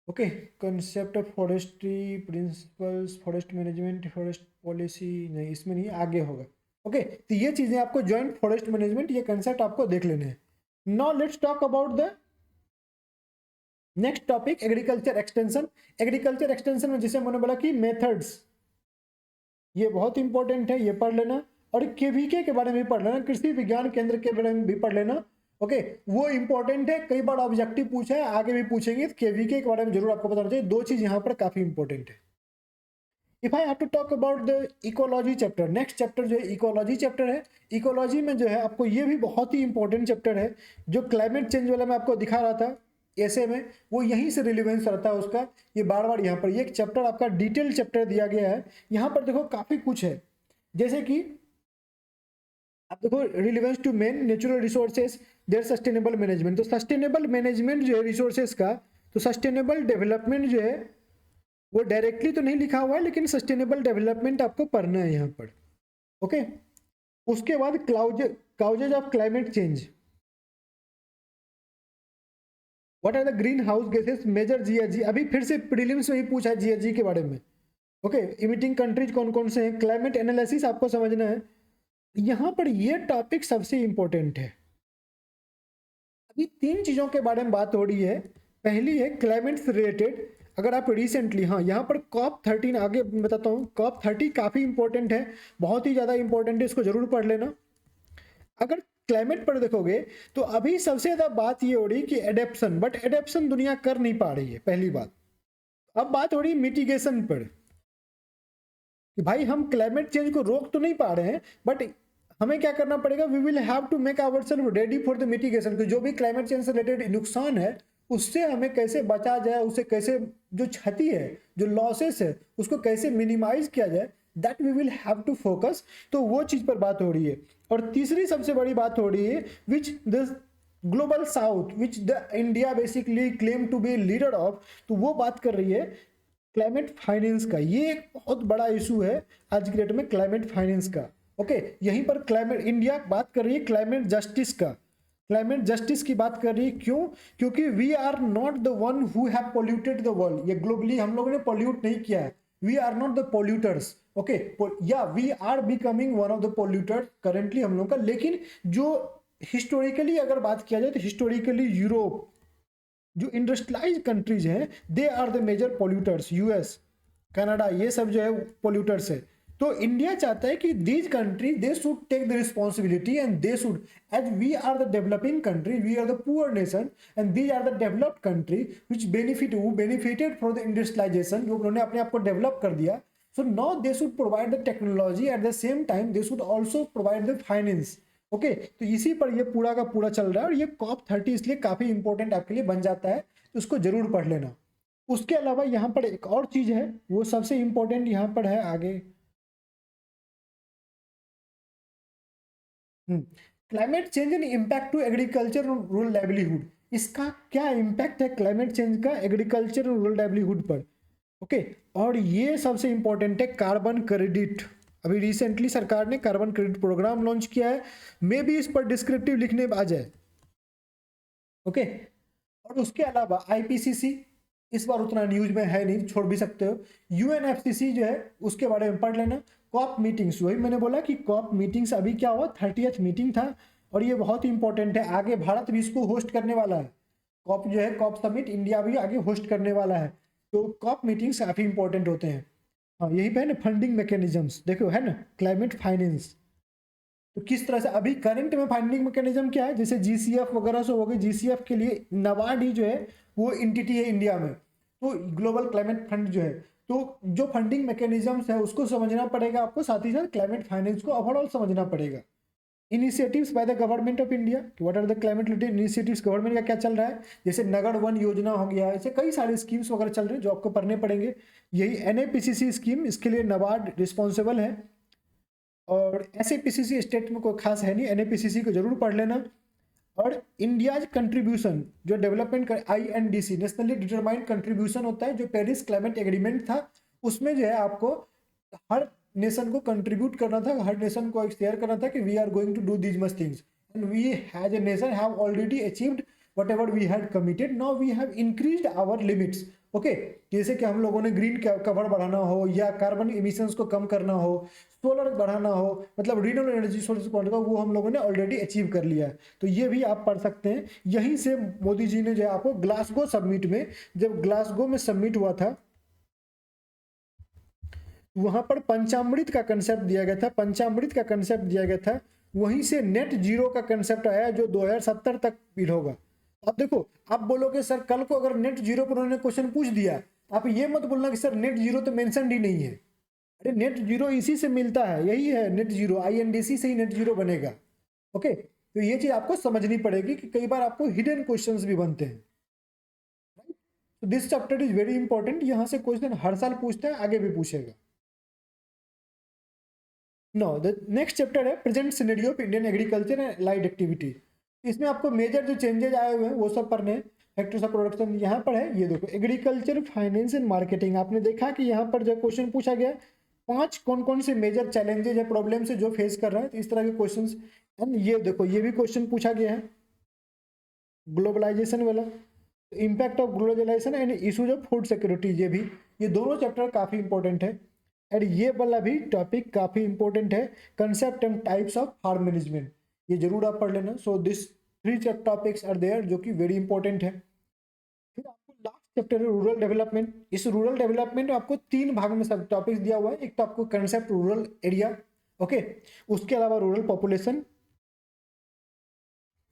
Okay, concept of forestry, principles, forest management, forest policy, नहीं इसमें नहीं, आगे होगा। ओके, तो ये चीजें आपको जॉइंट फॉरेस्ट मैनेजमेंट, ये कंसेप्ट आपको देख लेने हैं। Now let's talk about the next topic, agriculture extension. Agriculture extension में जैसे मैंने बोला कि मेथड्स, ये बहुत इंपॉर्टेंट है, ये पढ़ लेना। और केवीके के बारे में भी पढ़ लेना, कृषि विज्ञान केंद्र के बारे में भी पढ़ लेना। ओके, वो इंपॉर्टेंट है, कई बार ऑब्जेक्टिव पूछा है, आगे भी पूछेंगे, तो केवीके के बारे में जरूर आपको पता होना चाहिए। दो चीज यहाँ पर काफी इंपॉर्टेंट है। If I have to talk about the ecology chapter, next chapter जो है इकोलॉजी चैप्टर है। इकोलॉजी में जो है आपको ये भी बहुत ही इंपॉर्टेंट चैप्टर है, जो क्लाइमेट चेंज वाला मैं आपको दिखा रहा था ऐसे में, वो यहीं से रिलेवेंस रहता है उसका। ये बार बार यहाँ पर ये एक चैप्टर आपका डिटेल चैप्टर दिया गया है, यहाँ पर देखो काफी कुछ है, जैसे कि आप देखो relevance to main natural resources their sustainable management, तो सस्टेनेबल मैनेजमेंट जो है रिसोर्सेज का, तो सस्टेनेबल डेवलपमेंट जो है वो डायरेक्टली तो नहीं लिखा हुआ है लेकिन सस्टेनेबल डेवलपमेंट आपको पढ़ना है यहाँ पर। ओके, उसके बाद causes of climate change, what are the green house gases major GHG, अभी फिर से प्रीलिम्स में ही पूछा है जीएचजी के बारे में। ओके, इमिटिंग कंट्रीज कौन कौन से हैं, क्लाइमेट एनालिसिस आपको समझना है। यहाँ पर ये टॉपिक सबसे इंपॉर्टेंट है। अभी तीन चीजों के बारे में बात हो रही है, पहली है क्लाइमेट से रिलेटेड, अगर आप रिसेंटली, हाँ यहाँ पर COP13, आगे बताता हूँ, COP30 काफी इंपॉर्टेंट है, बहुत ही ज्यादा इंपॉर्टेंट है, इसको जरूर पढ़ लेना। अगर क्लाइमेट पर देखोगे तो अभी सबसे ज्यादा बात ये हो रही कि एडेप्शन, बट एडेप्शन दुनिया कर नहीं पा रही है, पहली बात। अब बात हो रही है मिटिगेशन पर, कि भाई हम क्लाइमेट चेंज को रोक तो नहीं पा रहे हैं, बट हमें क्या करना पड़ेगा, we will have to make ourself ready for the mitigation, कि जो भी क्लाइमेट चेंज से रिलेटेड नुकसान है उससे हमें कैसे बचा जाए, उससे कैसे जो क्षति है, जो लॉसेस है, उसको कैसे मिनिमाइज किया जाए, that we will have to focus. तो वो चीज पर बात हो रही है। और तीसरी सबसे बड़ी बात हो रही है, which the global south, which the India basically claim to be leader of, तो वो बात कर रही है क्लाइमेट फाइनेंस का। ये एक बहुत बड़ा इशू है आज की डेट में, क्लाइमेट फाइनेंस का। ओके, यहीं पर क्लाइमेट, इंडिया बात कर रही है क्लाइमेट जस्टिस का, क्लाइमेट जस्टिस की बात कर रही है, क्यों, क्योंकि we are not the one who have polluted the world, ये ग्लोबली हम लोगों ने पोल्यूट नहीं किया है, we are not the polluters. Okay, या we are becoming one of the polluter currently हम लोग का, लेकिन जो हिस्टोरिकली अगर बात किया जाए तो हिस्टोरिकली यूरोप, जो इंडस्ट्रियलाइज कंट्रीज हैं, they are the major polluters, US, Canada, ये सब जो है पोल्यूटर्स है। तो इंडिया चाहता है कि these country they should take the responsibility and they should, as we are the developing country, we are the poor nation and these are the developed country which benefited for the industrialisation, जो उन्होंने अपने आप को develop कर दिया। So now they should provide the technology, at the same time they should also provide the finance, okay, तो इसी पर ये पूरा का पूरा चल रहा है, और ये COP30 इसलिए काफी इंपॉर्टेंट आपके लिए बन जाता है, तो उसको जरूर पढ़ लेना। उसके अलावा यहाँ पर एक और चीज है, वो सबसे इंपॉर्टेंट यहाँ पर है आगे। Climate change and impact to agriculture rural livelihood. इसका क्या इम्पैक्ट है क्लाइमेट चेंज का एग्रीकल्चर और रूरल लाइवलीहुड पर? ओके, और ये सबसे इंपॉर्टेंट है कार्बन क्रेडिट। अभी रिसेंटली सरकार ने कार्बन क्रेडिट प्रोग्राम लॉन्च किया है, मे भी इस पर डिस्क्रिप्टिव लिखने आ जाए। ओके, और उसके अलावा आईपीसीसी इस बार उतना न्यूज में है नहीं, छोड़ भी सकते हो। यूएनएफसीसी जो है उसके बारे में पढ़ लेना। कॉप मीटिंग्स, वही मैंने बोला कि कॉप मीटिंग्स अभी क्या हुआ, 30th मीटिंग था, और ये बहुत इंपॉर्टेंट है। आगे भारत भी इसको होस्ट करने वाला है, कॉप जो है कॉप समिट इंडिया भी आगे होस्ट करने वाला है। तो कॉप मीटिंग्स काफी इंपॉर्टेंट होते हैं। हाँ, यही पे है ना फंडिंग मैकेनिज्म्स, देखो है ना क्लाइमेट फाइनेंस। तो किस तरह से अभी करंट में फंडिंग मैकेनिज्म क्या है, जैसे जीसीएफ वगैरह से हो गई, जीसीएफ के लिए नाबार्ड ही जो है वो एंटिटी है इंडिया में, तो ग्लोबल क्लाइमेट फंड जो है, तो जो फंडिंग मैकेनिज्म्स है उसको समझना पड़ेगा आपको, साथ ही साथ क्लाइमेट फाइनेंस को ओवरऑल समझना पड़ेगा। Initiatives by the government of India, what are the climate related initiatives, government का क्या चल रहा है, जैसे नगर वन योजना हो गया, ऐसे कई सारे स्कीम्स वगैरह चल रहे हैं जो आपको पढ़ने पड़ेंगे। यही एनएपीसीसी स्कीम, इसके लिए नाबार्ड रिस्पॉन्सिबल है, और एसएपीसीसी स्टेट में कोई खास है नहीं, एनएपीसीसी को जरूर पढ़ लेना। और इंडियाज कंट्रीब्यूशन जो डेवलपमेंट का आईएनडीसी नेशनली डिटरमाइंड कंट्रीब्यूशन होता है, जो पेरिस क्लाइमेट एग्रीमेंट था उसमें जो है आपको हर नेशन को कंट्रीब्यूट करना था, हर नेशन को शेयर करना था कि we are going to do these much things and we as a nation have already achieved whatever we had committed, now we have increased our limits। Okay, जैसे कि हम लोगों ने ग्रीन कवर बढ़ाना हो, या कार्बन इमिशंस को कम करना हो, सोलर बढ़ाना हो, मतलब रिन्यूएबल एनर्जी सोर्स को, वो हम लोगों ने ऑलरेडी अचीव कर लिया है। तो ये भी आप पढ़ सकते हैं। यहीं से मोदी जी ने जो है आपको ग्लासगो समिट में, जब ग्लासगो में समिट हुआ था, वहां पर पंचामृत का कंसेप्ट दिया गया था, पंचामृत का कंसेप्ट दिया गया था। वहीं से नेट जीरो का कंसेप्ट आया जो 2070 तक भी होगा। अब देखो, आप बोलोगे सर कल को अगर नेट जीरो पर उन्होंने क्वेश्चन पूछ दिया, आप ये मत बोलना कि सर नेट जीरो तो मेंशन ही नहीं है। अरे नेट जीरो इसी से मिलता है, यही है नेट जीरो, आईएनडीसी से ही नेट जीरो बनेगा। ओके, तो ये चीज आपको समझनी पड़ेगी कि कई बार आपको हिडन क्वेश्चंस भी बनते हैं। तो this chapter is very important, यहां से क्वेश्चन हर साल पूछता है, आगे भी पूछेगा। नो, द नेक्स्ट चैप्टर है present scenario of Indian agriculture and allied activity. इसमें आपको मेजर जो चेंजेज आए हुए हैं वो सब पढ़ने हैं। फैक्टर्स ऑफ प्रोडक्शन यहाँ पर है, ये देखो एग्रीकल्चर फाइनेंस एंड मार्केटिंग। आपने देखा कि यहाँ पर जो क्वेश्चन पूछा गया 5 कौन कौन से मेजर चैलेंजेज है, प्रॉब्लम से जो फेस कर रहा है, तो इस तरह के क्वेश्चन। एंड ये देखो ये भी क्वेश्चन पूछा गया है ग्लोबलाइजेशन वाला, impact of globalisation and issues of food security, ये दोनों चैप्टर काफी इंपॉर्टेंट है। एंड ये वाला भी टॉपिक काफी इंपॉर्टेंट है, concept and types of farm management, ये जरूर आप पढ़ लेना। So this 3 topics are there जो कि वेरी इंपॉर्टेंट है। फिर आपको लास्ट चैप्टर है रूरल डेवलपमेंट। इस रूरल डेवलपमेंट में आपको 3 भाग में सब टॉपिक्स दिया हुआ है। एक तो आपको कंसेप्ट रूरल एरिया, ओके, उसके अलावा रूरल पॉपुलेशन,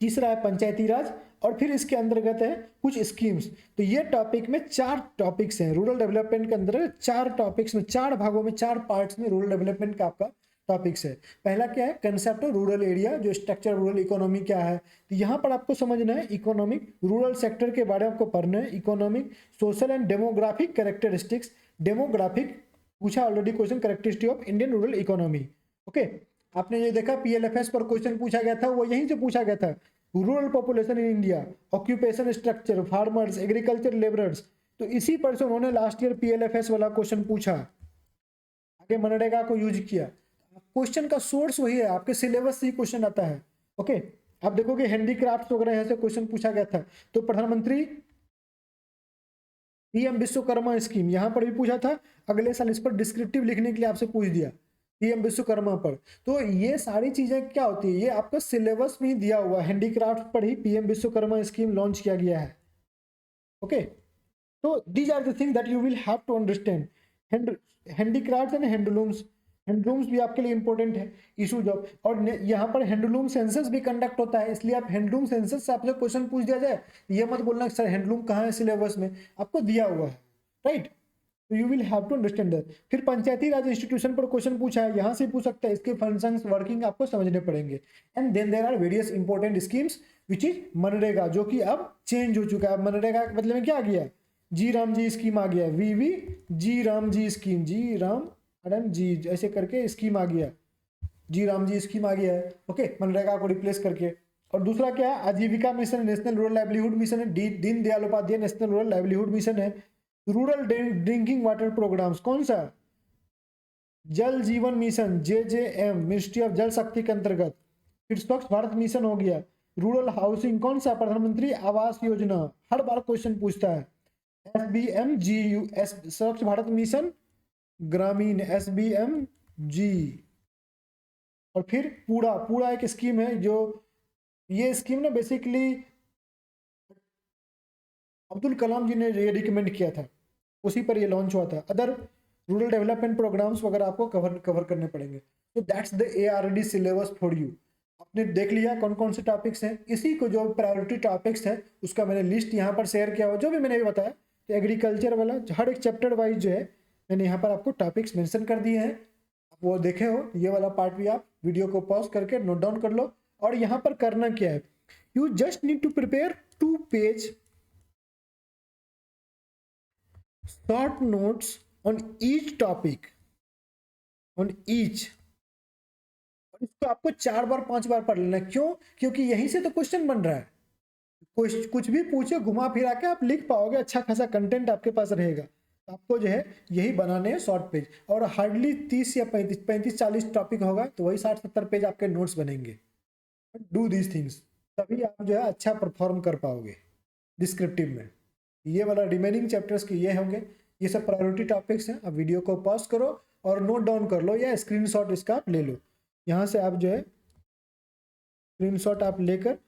तीसरा है पंचायती राज, और फिर इसके अंतर्गत है कुछ स्कीम्स। तो ये टॉपिक में 4 टॉपिक्स हैं रूरल डेवलपमेंट के अंदर, 4 टॉपिक्स में, 4 भागों में, 4 पार्ट्स में रूरल डेवलपमेंट का आपका टॉपिक्स है। पहला क्या है, कंसेप्ट ऑफ रूरल एरिया, जो स्ट्रक्चर रूरल इकोनॉमी क्या है। तो यहाँ पर आपको समझना है इकोनॉमिक रूरल सेक्टर के बारे में आपको पढ़ना है, economic social and demographic characteristics. Demographic पूछा already question, characteristic of Indian rural economy. Okay, आपने ये देखा पीएलएफएस पर क्वेश्चन पूछा गया था, वो यहीं से पूछा गया था, rural population in India, occupation structure, farmers, agriculture labourers. तो इसी पर से उन्होंने लास्ट ईयर पीएलएफएस वाला क्वेश्चन पूछा, आगे मनरेगा को यूज किया। क्वेश्चन का सोर्स वही है, आपके सिलेबस से ही क्वेश्चन आता है। ओके, आप देखोगे हैंडीक्राफ्ट वगैरह यहाँ से क्वेश्चन पूछा गया था। तो प्रधानमंत्री पीएम विश्वकर्मा स्कीम यहाँ पर भी पूछा था, अगले साल इस पर डिस्क्रिप्टिव लिखने के लिए आपसे पूछ दिया पीएम विश्वकर्मा पर। तो ये सारी चीजें क्या होती है, ये आपका सिलेबस में ही दिया हुआ, हैंडीक्राफ्ट पर ही पीएम विश्वकर्मा स्कीम लॉन्च किया गया है। ओके, तो these are the thing that you will have to understand. Handicraft and handlooms, handlooms भी आपके लिए इंपॉर्टेंट है इशूज ऑफ, और यहाँ पर हैंडलूम सेंसस भी कंडक्ट होता है, इसलिए आप हैंडलूम सेंसस से आपसे क्वेश्चन पूछ दिया जाए, ये मत बोलना सर हैंडलूम कहाँ है सिलेबस में, आपको दिया हुआ है, राइट। तो you will have to understand that. फिर पंचायती राज इंस्टीट्यूशन पर क्वेश्चन पूछा है, यहाँ से पूछ सकता है, इसके फंक्शंस वर्किंग आपको समझने पड़ेंगे। And then there are various important schemes which is MNREGA, जो कि अब चेंज हो चुका है। मनरेगा के बदले में क्या आ गया, जी राम जी स्कीम आ गया, वीवी जी राम जी स्कीम, जी राम मैडम जी ऐसे करके स्कीम आ गया, जी राम जी स्कीम आ गया है। ओके, मनरेगा को रिप्लेस करके। और दूसरा क्या है, Aajeevika mission, national rural livelihood mission है, Deen Dayal Upadhyaya national rural livelihood mission है। रूरल ड्रिंकिंग वाटर प्रोग्राम्स कौन सा, जल जीवन मिशन JJM, मिनिस्ट्री ऑफ जल शक्ति के अंतर्गत। फिर स्वच्छ भारत मिशन हो गया। रूरल हाउसिंग कौन सा, प्रधानमंत्री आवास योजना, हर बार क्वेश्चन पूछता है। SBMGU, स्वच्छ भारत मिशन ग्रामीण, SBMG। और फिर पूरा पूरा एक स्कीम है, जो ये स्कीम ना बेसिकली अब्दुल कलाम जी ने ये रिकमेंड किया था, उसी पर ये लॉन्च हुआ था। अदर रूरल डेवलपमेंट प्रोग्राम्स वगैरह आपको कवर करने पड़ेंगे। तो that's the ARD syllabus for you. आपने देख लिया कौन कौन से टॉपिक्स हैं, इसी को जो प्रायोरिटी टॉपिक्स है उसका मैंने लिस्ट यहाँ पर शेयर किया हुआ, जो भी मैंने बताया। तो एग्रीकल्चर वाला हर एक चैप्टर वाइज जो है मैंने यहाँ पर आपको टॉपिक्स मेंशन कर दिए हैं, आप वो देखे हो। ये वाला पार्ट भी आप वीडियो को पॉज करके नोट डाउन कर लो। और यहाँ पर करना क्या है, you just need to prepare 2 page short notes on each topic, on each। और इसको आपको 4 बार 5 बार पढ़ लेना है। क्यों, क्योंकि यहीं से तो क्वेश्चन बन रहा है। कुछ भी पूछे घुमा फिरा के आप लिख पाओगे, अच्छा खासा कंटेंट आपके पास रहेगा। आपको जो है यही बनाने हैं शॉर्ट पेज, और हार्डली 30 या 35-40 टॉपिक होगा, तो वही 60-70 पेज आपके नोट्स बनेंगे। डू दीज थिंग्स, तभी आप जो है अच्छा परफॉर्म कर पाओगे डिस्क्रिप्टिव में। ये वाला रिमेनिंग चैप्टर्स के ये होंगे, ये सब प्रायोरिटी टॉपिक्स हैं। अब वीडियो को पॉज करो और नोट डाउन कर लो, या स्क्रीनशॉट इसका आप ले लो। यहाँ से आप जो है स्क्रीनशॉट आप लेकर,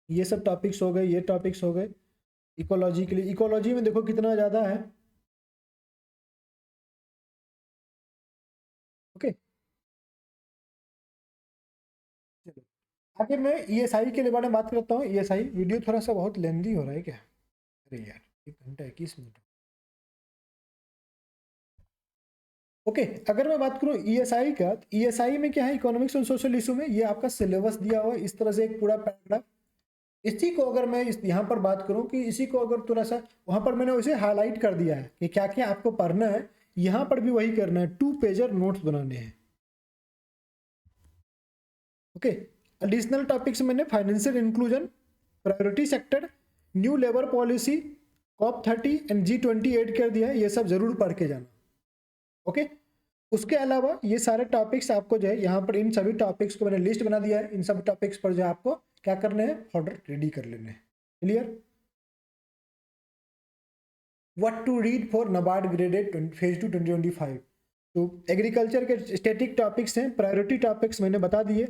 ये सब टॉपिक्स हो गए, ये टॉपिक्स हो गए। इकोलॉजी के लिए, इकोलॉजी में देखो कितना ज़्यादा है। ओके, चलो आगे मैं ESI के लिए बारे में बात करता हूँ। ESI वीडियो थोड़ा सा बहुत लेंदी हो रहा है क्या, अरे यार 1 घंटा 21 मिनट। ओके, अगर मैं बात करूं ESI का, ESI में क्या है, इकोनॉमिक्स एंड सोशल इशू में ये आपका सिलेबस दिया हुआ है इस तरह से एक पूरा पैराग्राफ। इसी को अगर मैं यहाँ पर बात करूं कि इसी को अगर थोड़ा सा वहां पर मैंने उसे हाईलाइट कर दिया है कि क्या क्या आपको पढ़ना है, यहाँ पर भी वही करना है, 2 पेजर नोट्स बनाने हैं। ओके, एडिशनल टॉपिक्स मैंने financial inclusion, priority sector, new labour policy, COP30 and G20 add कर दिया है, ये सब जरूर पढ़ के जाना। ओके, उसके अलावा ये सारे टॉपिक्स आपको जो है यहाँ पर, इन सभी टॉपिक्स को मैंने लिस्ट बना दिया है। इन सब टॉपिक्स पर जो है आपको क्या करने हैं, ऑर्डर रेडी कर लेने हैं। Clear, what to read for NABARD graded phase 2 2025। तो एग्रीकल्चर के स्टैटिक टॉपिक्स हैं, प्रायोरिटी टॉपिक्स मैंने बता दिए।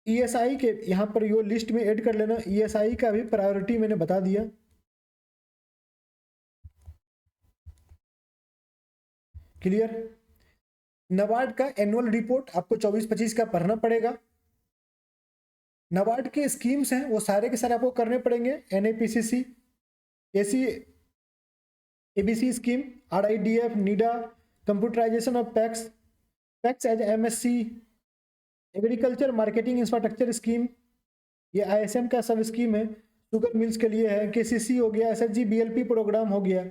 ESI के यहाँ पर यो लिस्ट में ऐड कर लेना, ESI का भी प्रायोरिटी मैंने बता दिया। क्लियर, NABARD का एनुअल रिपोर्ट आपको 24-25 का पढ़ना पड़ेगा। NABARD के स्कीम्स हैं वो सारे के सारे आपको करने पड़ेंगे, NAPCC, AC, ABC scheme, RIDF, NIDA, computerisation of PACS as MSC, agriculture marketing infrastructure scheme, ये ISM का सब स्कीम है, शुगर मिल्स के लिए है, KCC हो गया, SHG BLP प्रोग्राम हो गया,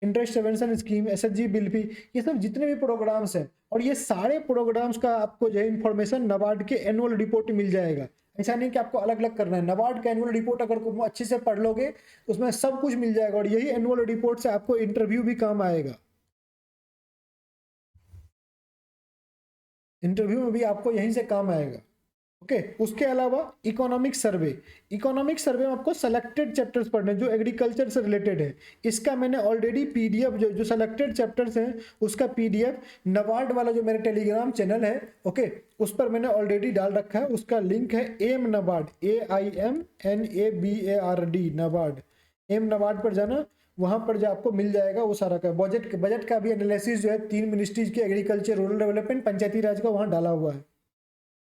interest subvention scheme, SHG BLP, ये सब जितने भी प्रोग्राम्स हैं, और ये सारे प्रोग्राम्स का आपको जो है इन्फॉर्मेशन NABARड के एनुअल रिपोर्ट में मिल जाएगा। ऐसा नहीं कि आपको अलग अलग करना है, NABARड का एनुअल रिपोर्ट अगर अच्छे से पढ़ लोगे तो उसमें सब कुछ मिल जाएगा, और यही एनुअल रिपोर्ट से आपको इंटरव्यू भी काम आएगा। इंटरव्यू में भी आपको यहीं से काम आएगा। ओके, उसके अलावा इकोनॉमिक सर्वे में आपको सेलेक्टेड चैप्टर्स पढ़ने जो एग्रीकल्चर से रिलेटेड है। इसका मैंने ऑलरेडी PDF जो सेलेक्टेड चैप्टर्स हैं उसका PDF NABARD वाला जो मेरे टेलीग्राम चैनल है, ओके, उस पर मैंने ऑलरेडी डाल रखा है। उसका लिंक है AIM NABARD, AIMNABARD NABARD, AIM NABARD पर जाना, वहां पर जो आपको मिल जाएगा वो सारा का बजट का भी एनालिसिस जो है 3 मिनिस्ट्रीज के, एग्रीकल्चर, रूरल डेवलपमेंट, पंचायती राज का, वहां डाला हुआ है,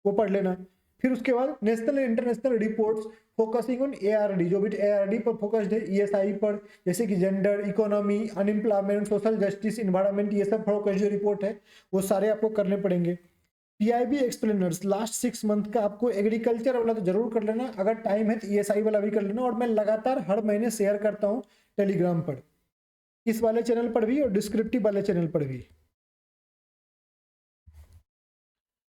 वो पढ़ लेना। फिर उसके बाद national and international reports focusing on ARD, जो भी ARD पर फोकस्ड है, ESI पर, जैसे कि gender, economy, unemployment, social justice, environment, ये सब फोकस जो रिपोर्ट है वो सारे आपको करने पड़ेंगे। PIB एक्सप्लेनर्स लास्ट 6 मंथ का आपको एग्रीकल्चर वाला तो जरूर कर लेना, अगर टाइम है तो ESI वाला भी कर लेना। और मैं लगातार हर महीने शेयर करता हूँ टेलीग्राम पर, इस वाले चैनल पर भी और डिस्क्रिप्टिव वाले चैनल पर भी।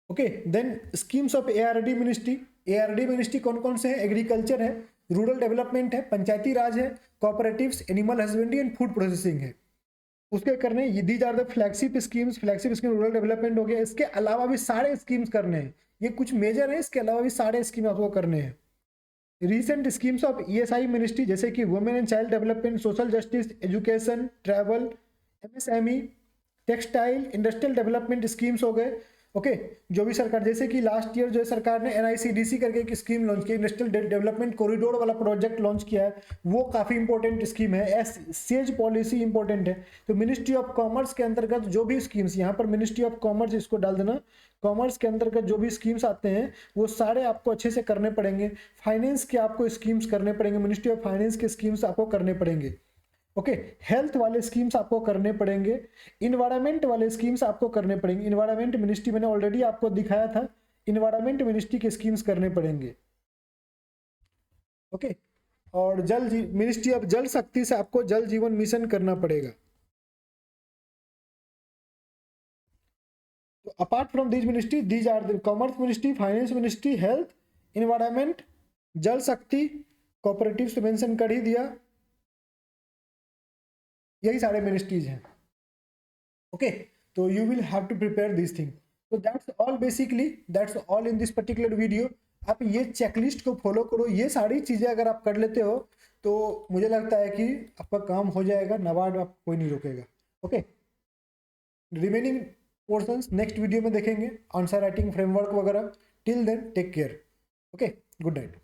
Okay, then schemes of ARD ministry. ARD ministry कौन कौन से हैं? एग्रीकल्चर है, रूरल डेवलपमेंट है, पंचायती राज है, cooperatives, animal husbandry and food processing है। उसके करने these are the flagship schemes. Flagship scheme rural development हो गया। इसके अलावा भी सारे स्कीम्स करने हैं, ये कुछ मेजर है, इसके अलावा भी सारे स्कीम आपको करने हैं। Recent schemes of ESI ministry जैसे कि women and child development, social justice, education, travel, MSME, textile, industrial development schemes हो गए। ओके, जो भी सरकार, जैसे कि लास्ट ईयर जो है सरकार ने NICDC करके एक स्कीम लॉन्च की, इंडस्ट्रियल डेवलपमेंट कॉरिडोर वाला प्रोजेक्ट लॉन्च किया है, वो काफ़ी इंपॉर्टेंट स्कीम है। सेज पॉलिसी इंपॉर्टेंट है। तो मिनिस्ट्री ऑफ कॉमर्स के अंतर्गत जो भी स्कीम्स, यहाँ पर मिनिस्ट्री ऑफ कॉमर्स इसको डाल देना, कॉमर्स के अंतर्गत जो भी स्कीम्स आते हैं वो सारे आपको अच्छे से करने पड़ेंगे। फाइनेंस के आपको स्कीम्स करने पड़ेंगे, मिनिस्ट्री ऑफ फाइनेंस के स्कीम्स आपको करने पड़ेंगे। ओके, हेल्थ वाले स्कीम्स आपको करने पड़ेंगे, इन्वायरमेंट वाले स्कीम्स आपको करने पड़ेंगे। इन्वायरमेंट मिनिस्ट्री मैंने ऑलरेडी आपको दिखाया था, इन्वायरमेंट मिनिस्ट्री के स्कीम्स करने पड़ेंगे। ओके, और मिनिस्ट्री ऑफ जल शक्ति से आपको जल जीवन मिशन करना पड़ेगा। तो apart from this ministry, these are the commerce ministry, finance ministry, health, environment, Jal Shakti, cooperatives तो मेंशन कर ही दिया, यही सारे मिनिस्ट्रीज हैं। ओके, तो you will have to prepare this thing. तो that's all, basically that's all in this particular video. आप ये चेकलिस्ट को फॉलो करो, ये सारी चीज़ें अगर आप कर लेते हो तो मुझे लगता है कि आपका काम हो जाएगा, नाबार्ड आप कोई नहीं रोकेगा। Okay, remaining portions next video में देखेंगे, आंसर राइटिंग फ्रेमवर्क वगैरह। Till then take care. Okay, good night.